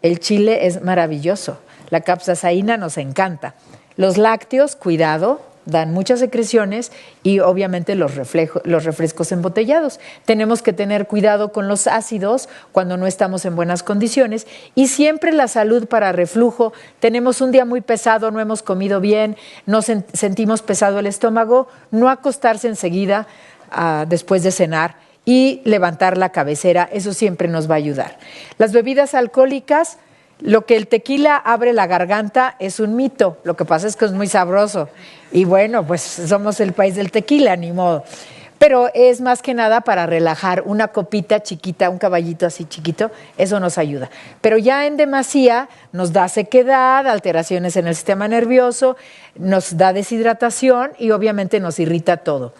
el chile es maravilloso, la capsaicina nos encanta. Los lácteos, cuidado, dan muchas secreciones y obviamente los refrescos embotellados. Tenemos que tener cuidado con los ácidos cuando no estamos en buenas condiciones y siempre la salud para reflujo. Tenemos un día muy pesado, no hemos comido bien, nos sentimos pesado el estómago, no acostarse enseguida después de cenar y levantar la cabecera, eso siempre nos va a ayudar. Las bebidas alcohólicas, lo que el tequila abre la garganta es un mito, lo que pasa es que es muy sabroso y bueno, pues somos el país del tequila, ni modo. Pero es más que nada para relajar, una copita chiquita, un caballito así chiquito, eso nos ayuda. Pero ya en demasía nos da sequedad, alteraciones en el sistema nervioso, nos da deshidratación y obviamente nos irrita todo.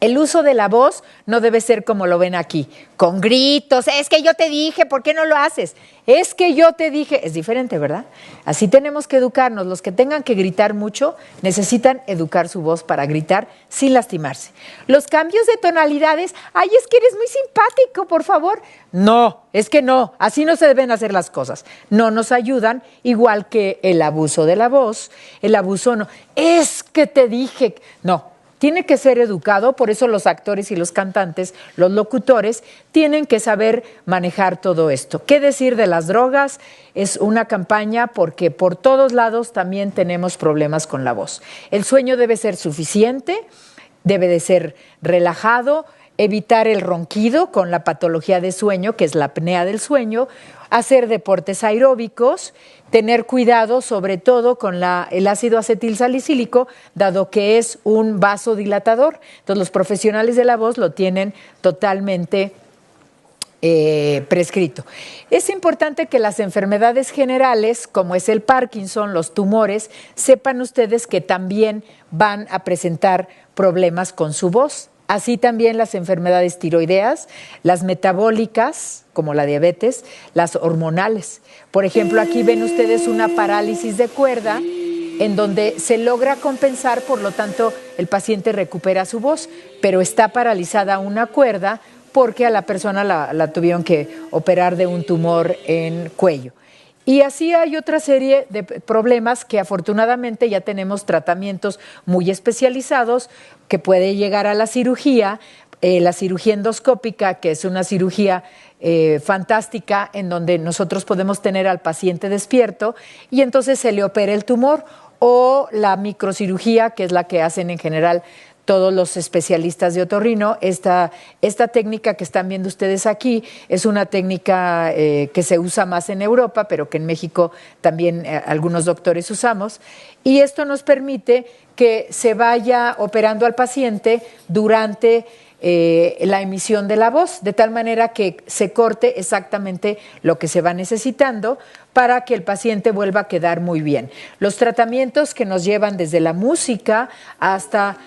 El uso de la voz no debe ser como lo ven aquí, con gritos, es que yo te dije, ¿por qué no lo haces? Es que yo te dije, es diferente, ¿verdad? Así tenemos que educarnos, los que tengan que gritar mucho necesitan educar su voz para gritar sin lastimarse. Los cambios de tonalidades, ay, es que eres muy simpático, por favor. No, es que no, así no se deben hacer las cosas. No nos ayudan, igual que el abuso de la voz, el abuso no, es que te dije, no. Tiene que ser educado, por eso los actores y los cantantes, los locutores, tienen que saber manejar todo esto. ¿Qué decir de las drogas? Es una campaña porque por todos lados también tenemos problemas con la voz. El sueño debe ser suficiente, debe de ser relajado, evitar el ronquido con la patología de sueño, que es la apnea del sueño, hacer deportes aeróbicos, tener cuidado sobre todo con el ácido acetilsalicílico, dado que es un vasodilatador. Entonces los profesionales de la voz lo tienen totalmente prescrito. Es importante que las enfermedades generales, como es el Parkinson, los tumores, sepan ustedes que también van a presentar problemas con su voz. Así también las enfermedades tiroideas, las metabólicas, como la diabetes, las hormonales. Por ejemplo, aquí ven ustedes una parálisis de cuerda en donde se logra compensar, por lo tanto, el paciente recupera su voz, pero está paralizada una cuerda porque a la persona la tuvieron que operar de un tumor en cuello. Y así hay otra serie de problemas que afortunadamente ya tenemos tratamientos muy especializados que puede llegar a la cirugía endoscópica, que es una cirugía fantástica en donde nosotros podemos tener al paciente despierto y entonces se le opera el tumor, o la microcirugía, que es la que hacen en general todos los especialistas de otorrino. Esta técnica que están viendo ustedes aquí es una técnica que se usa más en Europa, pero que en México también algunos doctores usamos. Y esto nos permite que se vaya operando al paciente durante la emisión de la voz, de tal manera que se corte exactamente lo que se va necesitando para que el paciente vuelva a quedar muy bien. Los tratamientos que nos llevan desde la música hasta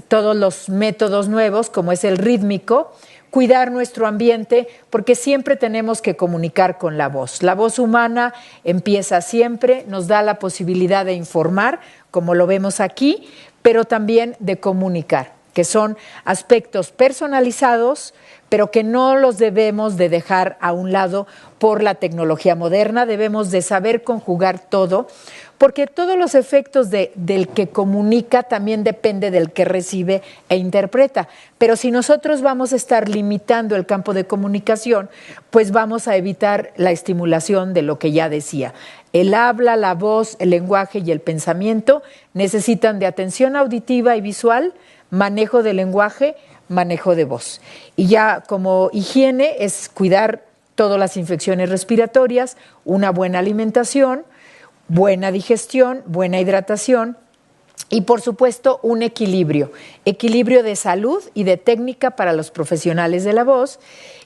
todos los métodos nuevos, como es el rítmico, cuidar nuestro ambiente, porque siempre tenemos que comunicar con la voz. La voz humana empieza siempre, nos da la posibilidad de informar, como lo vemos aquí, pero también de comunicar, que son aspectos personalizados, pero que no los debemos de dejar a un lado por la tecnología moderna. Debemos de saber conjugar todo, porque todos los efectos del que comunica también depende del que recibe e interpreta. Pero si nosotros vamos a estar limitando el campo de comunicación, pues vamos a evitar la estimulación de lo que ya decía. El habla, la voz, el lenguaje y el pensamiento necesitan de atención auditiva y visual, manejo de lenguaje, manejo de voz. Y ya como higiene es cuidar todas las infecciones respiratorias, una buena alimentación, buena digestión, buena hidratación y, por supuesto, un equilibrio de salud y de técnica para los profesionales de la voz,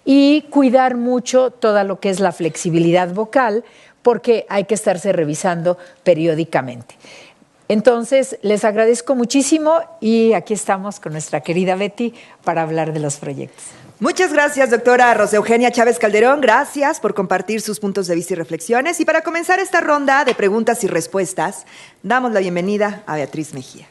y cuidar mucho todo lo que es la flexibilidad vocal, porque hay que estarse revisando periódicamente. Entonces, les agradezco muchísimo y aquí estamos con nuestra querida Betty para hablar de los proyectos. Muchas gracias, doctora Rosa Eugenia Chávez Calderón. Gracias por compartir sus puntos de vista y reflexiones. Y para comenzar esta ronda de preguntas y respuestas, damos la bienvenida a Beatriz Mejía.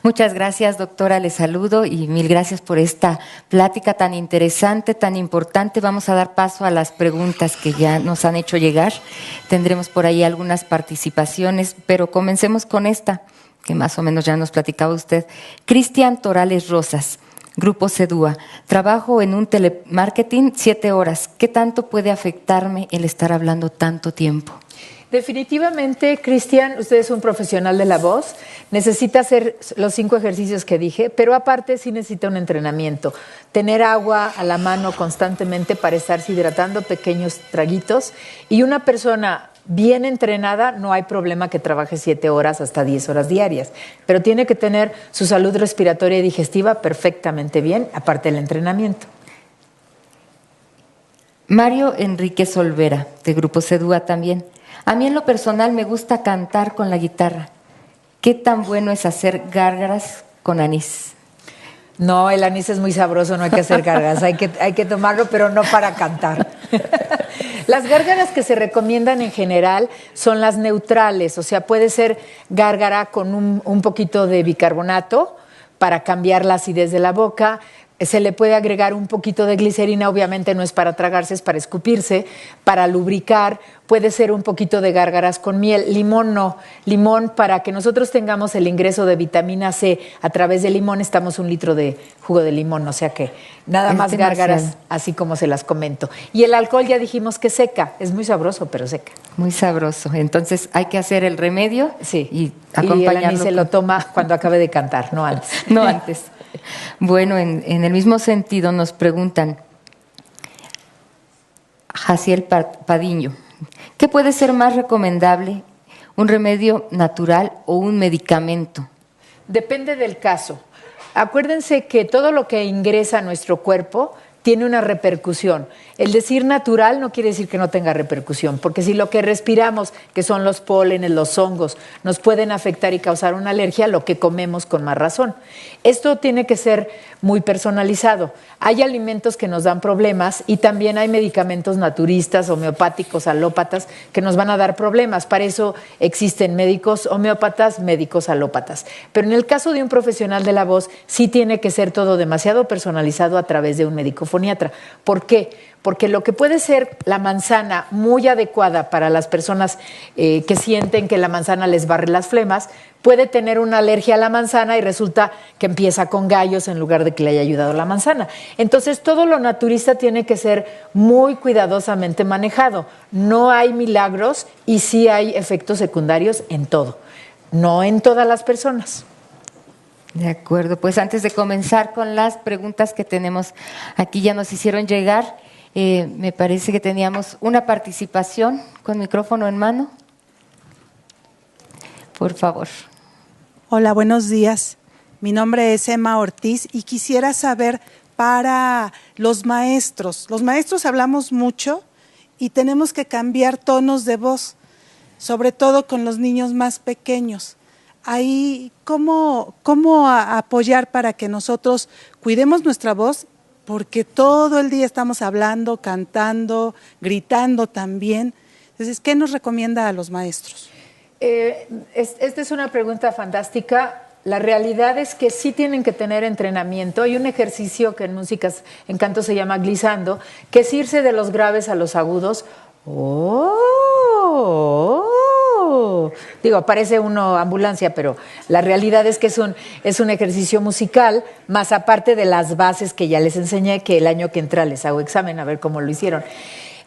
Muchas gracias, doctora, les saludo y mil gracias por esta plática tan interesante, tan importante. Vamos a dar paso a las preguntas que ya nos han hecho llegar. Tendremos por ahí algunas participaciones, pero comencemos con esta, que más o menos ya nos platicaba usted. Cristian Torales Rosas, Grupo Sedúa. Trabajo en un telemarketing 7 horas. ¿Qué tanto puede afectarme el estar hablando tanto tiempo? Definitivamente, Cristian, usted es un profesional de la voz, necesita hacer los 5 ejercicios que dije, pero aparte sí necesita un entrenamiento, tener agua a la mano constantemente para estarse hidratando, pequeños traguitos, y una persona bien entrenada no hay problema que trabaje 7 horas hasta 10 horas diarias, pero tiene que tener su salud respiratoria y digestiva perfectamente bien, aparte del entrenamiento. Mario Enríquez Olvera, de Grupo Sedúa también. A mí en lo personal me gusta cantar con la guitarra. ¿Qué tan bueno es hacer gárgaras con anís? No, el anís es muy sabroso, no hay que hacer gárgaras, hay que tomarlo, pero no para cantar. Las gárgaras que se recomiendan en general son las neutrales, o sea, puede ser gárgara con un poquito de bicarbonato para cambiar la acidez de la boca. Se le puede agregar un poquito de glicerina, obviamente no es para tragarse, es para escupirse, para lubricar. Puede ser un poquito de gárgaras con miel. Limón no. Limón, para que nosotros tengamos el ingreso de vitamina C a través del limón, necesitamos 1 litro de jugo de limón, o sea que nada Es más demasiado. gárgaras, así como se las comento. Y el alcohol ya dijimos que seca, es muy sabroso, pero seca. Muy sabroso. Entonces hay que hacer el remedio Sí. y Y acompañarlo. el anís se lo toma cuando acabe de cantar, no antes. No antes. Bueno, en el mismo sentido nos preguntan, Jaciel Padiño, ¿qué puede ser más recomendable, un remedio natural o un medicamento? Depende del caso. Acuérdense que todo lo que ingresa a nuestro cuerpo tiene una repercusión. El decir natural no quiere decir que no tenga repercusión, porque si lo que respiramos, que son los pólenes, los hongos, nos pueden afectar y causar una alergia, lo que comemos con más razón. Esto tiene que ser muy personalizado. Hay alimentos que nos dan problemas y también hay medicamentos naturistas, homeopáticos, alópatas, que nos van a dar problemas. Para eso existen médicos homeópatas, médicos alópatas. Pero en el caso de un profesional de la voz, sí tiene que ser todo demasiado personalizado a través de un médico foniatra. ¿Por qué? Porque lo que puede ser la manzana muy adecuada para las personas que sienten que la manzana les barre las flemas, puede tener una alergia a la manzana y resulta que empieza con gallos en lugar de que le haya ayudado la manzana. Entonces, todo lo naturista tiene que ser muy cuidadosamente manejado. No hay milagros y sí hay efectos secundarios en todo, no en todas las personas. De acuerdo, pues antes de comenzar con las preguntas que tenemos aquí, ya nos hicieron llegar, me parece que teníamos una participación con micrófono en mano. Por favor. Hola, buenos días. Mi nombre es Emma Ortiz y quisiera saber para los maestros hablamos mucho y tenemos que cambiar tonos de voz, sobre todo con los niños más pequeños. Ahí, ¿cómo apoyar para que nosotros cuidemos nuestra voz porque todo el día estamos hablando, cantando, gritando también. Entonces, ¿qué nos recomienda a los maestros? Esta es una pregunta fantástica. La realidad es que sí tienen que tener entrenamiento. Hay un ejercicio que en canto se llama glissando, que es irse de los graves a los agudos. Digo, parece uno ambulancia, pero la realidad es que es un ejercicio musical, más aparte de las bases que ya les enseñé, que el año que entra les hago examen a ver cómo lo hicieron.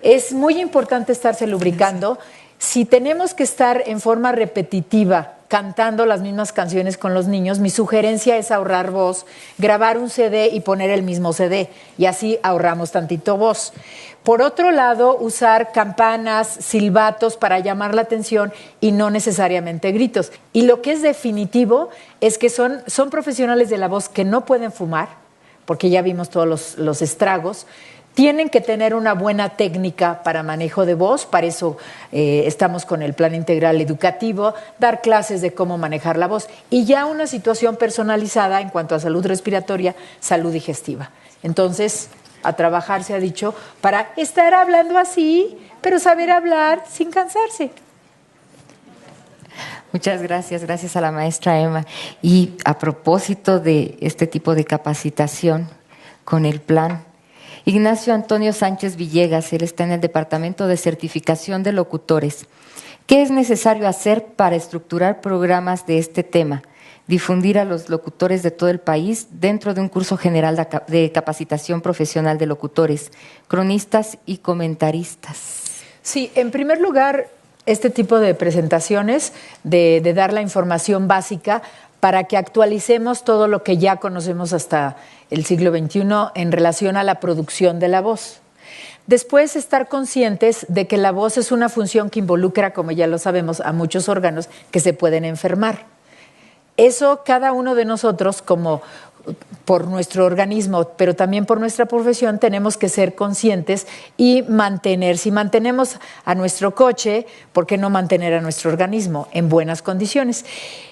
Es muy importante estarse lubricando. Si tenemos que estar en forma repetitiva cantando las mismas canciones con los niños, mi sugerencia es ahorrar voz, grabar un CD y poner el mismo CD, y así ahorramos tantito voz. Por otro lado, usar campanas, silbatos para llamar la atención y no necesariamente gritos. Y lo que es definitivo es que son profesionales de la voz que no pueden fumar, porque ya vimos todos los estragos. Tienen que tener una buena técnica para manejo de voz, para eso estamos con el Plan Integral Educativo, dar clases de cómo manejar la voz y ya una situación personalizada en cuanto a salud respiratoria, salud digestiva. Entonces, a trabajar, se ha dicho, para estar hablando así, pero saber hablar sin cansarse. Muchas gracias, gracias a la maestra Emma. Y a propósito de este tipo de capacitación con el plan, Ignacio Antonio Sánchez Villegas, él está en el Departamento de Certificación de Locutores. ¿Qué es necesario hacer para estructurar programas de este tema? Difundir a los locutores de todo el país dentro de un curso general de capacitación profesional de locutores, cronistas y comentaristas. Sí, en primer lugar, este tipo de presentaciones, de dar la información básica para que actualicemos todo lo que ya conocemos hasta el siglo XXI en relación a la producción de la voz. Después, estar conscientes de que la voz es una función que involucra, como ya lo sabemos, a muchos órganos que se pueden enfermar. Eso cada uno de nosotros, como por nuestro organismo, pero también por nuestra profesión, tenemos que ser conscientes y mantener. Si mantenemos a nuestro coche, ¿por qué no mantener a nuestro organismo en buenas condiciones?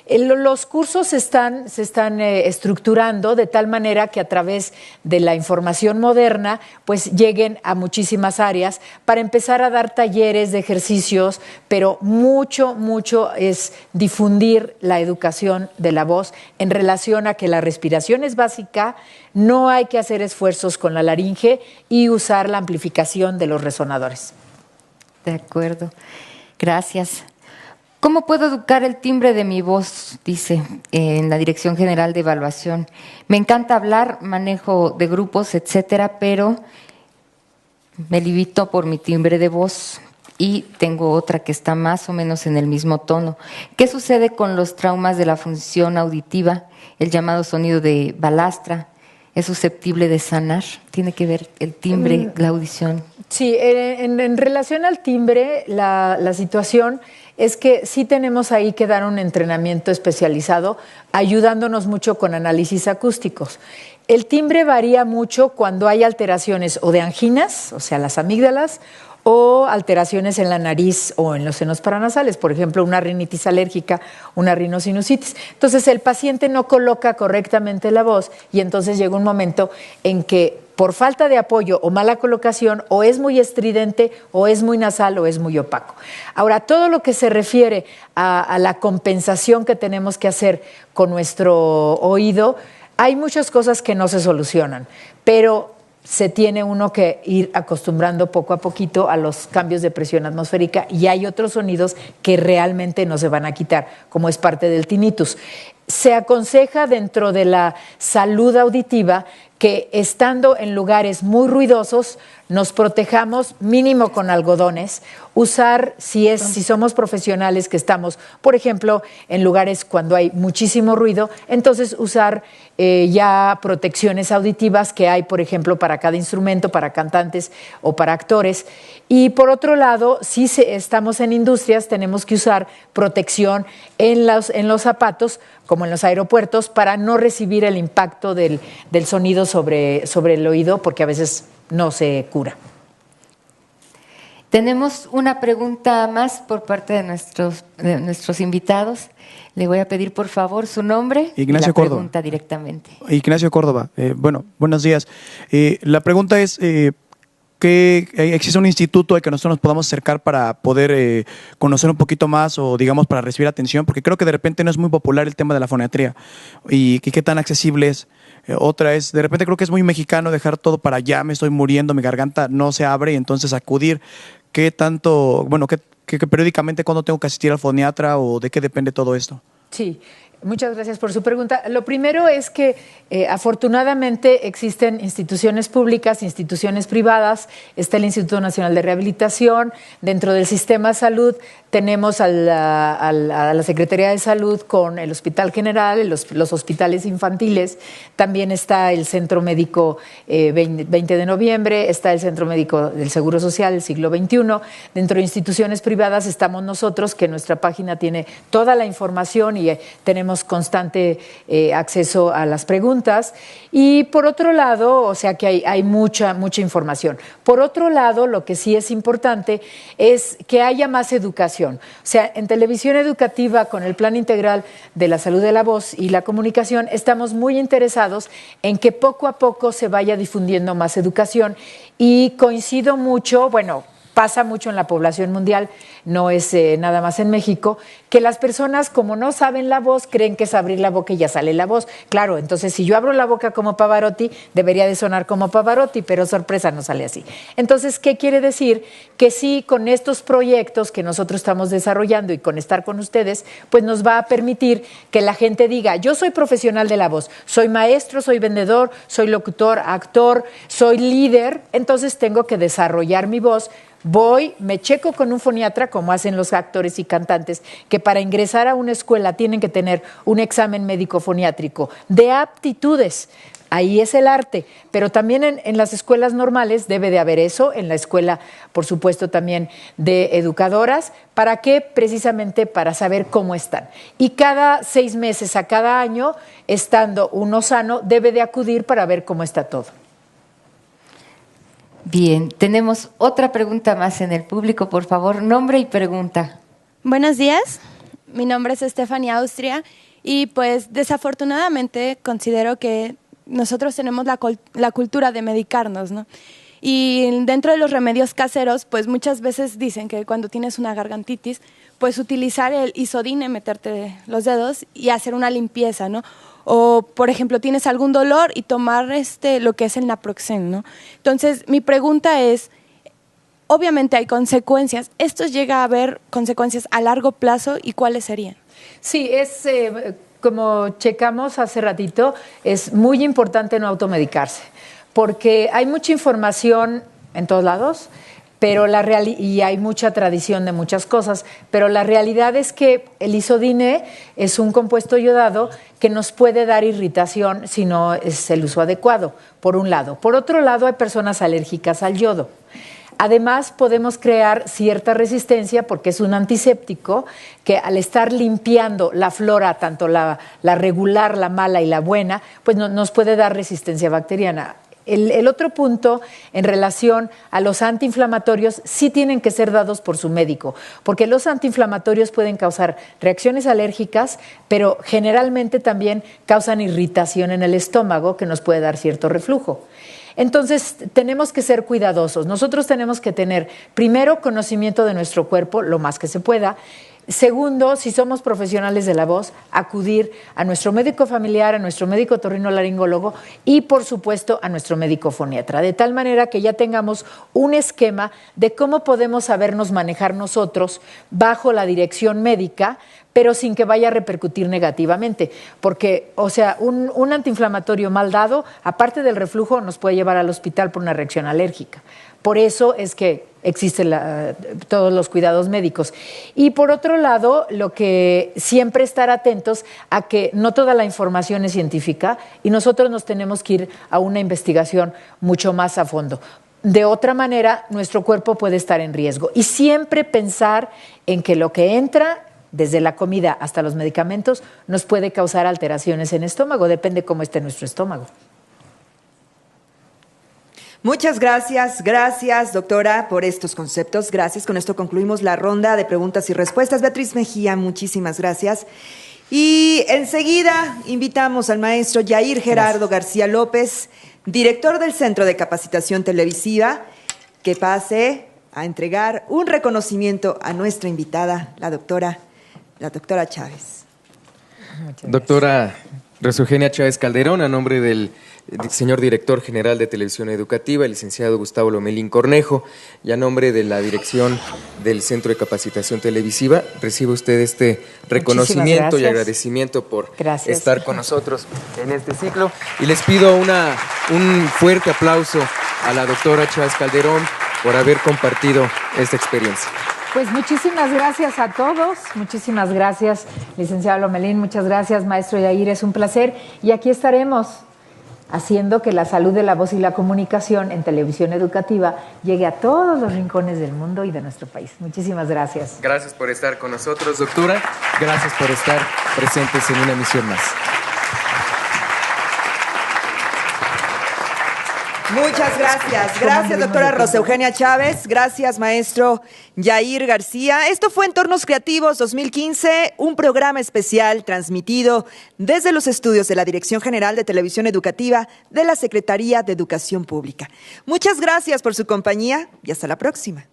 Los cursos se están estructurando de tal manera que a través de la información moderna pues lleguen a muchísimas áreas para empezar a dar talleres de ejercicios, pero mucho es difundir la educación de la voz en relación a que la respiración es básica, no hay que hacer esfuerzos con la laringe y usar la amplificación de los resonadores. De acuerdo, gracias. ¿Cómo puedo educar el timbre de mi voz? Dice en la Dirección General de Evaluación. Me encanta hablar, manejo de grupos, etcétera, pero me limito por mi timbre de voz y tengo otra que está más o menos en el mismo tono. ¿Qué sucede con los traumas de la función auditiva? El llamado sonido de balastra, ¿es susceptible de sanar? ¿Tiene que ver el timbre, la audición? Sí, en relación al timbre, la situación es que sí tenemos ahí que dar un entrenamiento especializado, ayudándonos mucho con análisis acústicos. El timbre varía mucho cuando hay alteraciones o de anginas, o sea, las amígdalas, o alteraciones en la nariz o en los senos paranasales, por ejemplo, una rinitis alérgica, una rinosinusitis. Entonces, el paciente no coloca correctamente la voz y entonces llega un momento en que por falta de apoyo o mala colocación, o es muy estridente, o es muy nasal, o es muy opaco. Ahora, todo lo que se refiere a la compensación que tenemos que hacer con nuestro oído, hay muchas cosas que no se solucionan, pero se tiene uno que ir acostumbrando poco a poquito a los cambios de presión atmosférica y hay otros sonidos que realmente no se van a quitar, como es parte del tinnitus. Se aconseja dentro de la salud auditiva que estando en lugares muy ruidosos nos protejamos mínimo con algodones, usar si somos profesionales que estamos, por ejemplo, en lugares cuando hay muchísimo ruido, entonces usar ya protecciones auditivas que hay, por ejemplo, para cada instrumento, para cantantes o para actores. Y por otro lado, si estamos en industrias, tenemos que usar protección en los zapatos, como en los aeropuertos, para no recibir el impacto del sonido sobre el oído, porque a veces no se cura. Tenemos una pregunta más por parte de nuestros invitados. Le voy a pedir, por favor, su nombre Ignacio y la Córdoba. pregunta directamente. Ignacio Córdoba. Bueno, buenos días. La pregunta es que existe un instituto al que nosotros nos podamos acercar para poder conocer un poquito más o, digamos, para recibir atención, porque creo que de repente no es muy popular el tema de la foniatría y qué tan accesible es. Otra es, de repente creo que es muy mexicano dejar todo para allá, me estoy muriendo, mi garganta no se abre y entonces acudir. ¿Qué tanto, bueno, que periódicamente cuándo tengo que asistir al foniatra o de qué depende todo esto? Sí, muchas gracias por su pregunta. Lo primero es que afortunadamente existen instituciones públicas, instituciones privadas, está el Instituto Nacional de Rehabilitación, dentro del sistema de salud tenemos a la Secretaría de Salud con el Hospital General, los hospitales infantiles, también está el Centro Médico 20 de noviembre, está el Centro Médico del Seguro Social del siglo XXI. Dentro de instituciones privadas estamos nosotros, que nuestra página tiene toda la información y tenemos constante acceso a las preguntas. Y por otro lado, o sea que hay mucha información. Por otro lado, lo que sí es importante es que haya más educación. O sea, en Televisión Educativa, con el Plan Integral de la Salud de la Voz y la Comunicación, estamos muy interesados en que poco a poco se vaya difundiendo más educación y coincido mucho, bueno, pasa mucho en la población mundial, no es nada más en México, que las personas, como no saben la voz, creen que es abrir la boca y ya sale la voz. Claro, entonces si yo abro la boca como Pavarotti, debería de sonar como Pavarotti, pero sorpresa, no sale así. Entonces, ¿qué quiere decir? Que sí, con estos proyectos que nosotros estamos desarrollando y con estar con ustedes, pues nos va a permitir que la gente diga, yo soy profesional de la voz, soy maestro, soy vendedor, soy locutor, actor, soy líder, entonces tengo que desarrollar mi voz. Voy, me checo con un foniatra, como hacen los actores y cantantes, que para ingresar a una escuela tienen que tener un examen médico foniátrico de aptitudes. Ahí es el arte, pero también en las escuelas normales debe de haber eso, en la escuela, por supuesto, también de educadoras. ¿Para qué? Precisamente para saber cómo están. Y cada 6 meses, a cada año, estando uno sano, debe de acudir para ver cómo está todo. Bien, tenemos otra pregunta más en el público, por favor, nombre y pregunta. Buenos días, mi nombre es Estefania Austria y pues desafortunadamente considero que nosotros tenemos la cultura de medicarnos, ¿no? Y dentro de los remedios caseros, pues muchas veces dicen que cuando tienes una gargantitis, pues utilizar el Isodine, meterte los dedos y hacer una limpieza, ¿no? O, por ejemplo, tienes algún dolor y tomar lo que es el Naproxen, ¿no? Entonces, mi pregunta es, obviamente hay consecuencias. ¿Esto llega a haber consecuencias a largo plazo y cuáles serían? Sí, es como checamos hace ratito, es muy importante no automedicarse, porque hay mucha información en todos lados, pero y hay mucha tradición de muchas cosas, pero la realidad es que el Isodine es un compuesto yodado que nos puede dar irritación si no es el uso adecuado, por un lado. Por otro lado, hay personas alérgicas al yodo. Además, podemos crear cierta resistencia porque es un antiséptico que al estar limpiando la flora, tanto la regular, la mala y la buena, pues nos puede dar resistencia bacteriana. El otro punto en relación a los antiinflamatorios sí tienen que ser dados por su médico, porque los antiinflamatorios pueden causar reacciones alérgicas, pero generalmente también causan irritación en el estómago que nos puede dar cierto reflujo. Entonces, tenemos que ser cuidadosos. Nosotros tenemos que tener, primero, conocimiento de nuestro cuerpo, lo más que se pueda. Segundo, si somos profesionales de la voz, acudir a nuestro médico familiar, a nuestro médico otorrinolaringólogo y, por supuesto, a nuestro médico foniatra, de tal manera que ya tengamos un esquema de cómo podemos sabernos manejar nosotros bajo la dirección médica, pero sin que vaya a repercutir negativamente, porque, o sea, un antiinflamatorio mal dado, aparte del reflujo, nos puede llevar al hospital por una reacción alérgica. Por eso es que existen todos los cuidados médicos. Y por otro lado, lo que siempre estar atentos a que no toda la información es científica y nosotros nos tenemos que ir a una investigación mucho más a fondo. De otra manera, nuestro cuerpo puede estar en riesgo. Y siempre pensar en que lo que entra, desde la comida hasta los medicamentos, nos puede causar alteraciones en el estómago, depende cómo esté nuestro estómago. Muchas gracias, doctora, por estos conceptos. Gracias. Con esto concluimos la ronda de preguntas y respuestas. Beatriz Mejía, muchísimas gracias. Y enseguida invitamos al maestro Yair Gerardo García López, director del Centro de Capacitación Televisiva, que pase a entregar un reconocimiento a nuestra invitada, la doctora Chávez. Doctora Rosa Eugenia Chávez Calderón, a nombre del señor director general de Televisión Educativa, el licenciado Gustavo Lomelín Cornejo, y a nombre de la dirección del Centro de Capacitación Televisiva, recibe usted este reconocimiento y agradecimiento por estar con nosotros en este ciclo. Y les pido un fuerte aplauso a la doctora Chávez Calderón por haber compartido esta experiencia. Pues muchísimas gracias a todos, muchísimas gracias, licenciado Lomelín, muchas gracias, maestro Yair, es un placer. Y aquí estaremos haciendo que la salud de la voz y la comunicación en televisión educativa llegue a todos los rincones del mundo y de nuestro país. Muchísimas gracias. Gracias por estar con nosotros, doctora. Gracias por estar presentes en una emisión más. Muchas gracias. Gracias, doctora Rosa Eugenia Chávez. Gracias, maestro Yair García. Esto fue Entornos Creativos 2015, un programa especial transmitido desde los estudios de la Dirección General de Televisión Educativa de la Secretaría de Educación Pública. Muchas gracias por su compañía y hasta la próxima.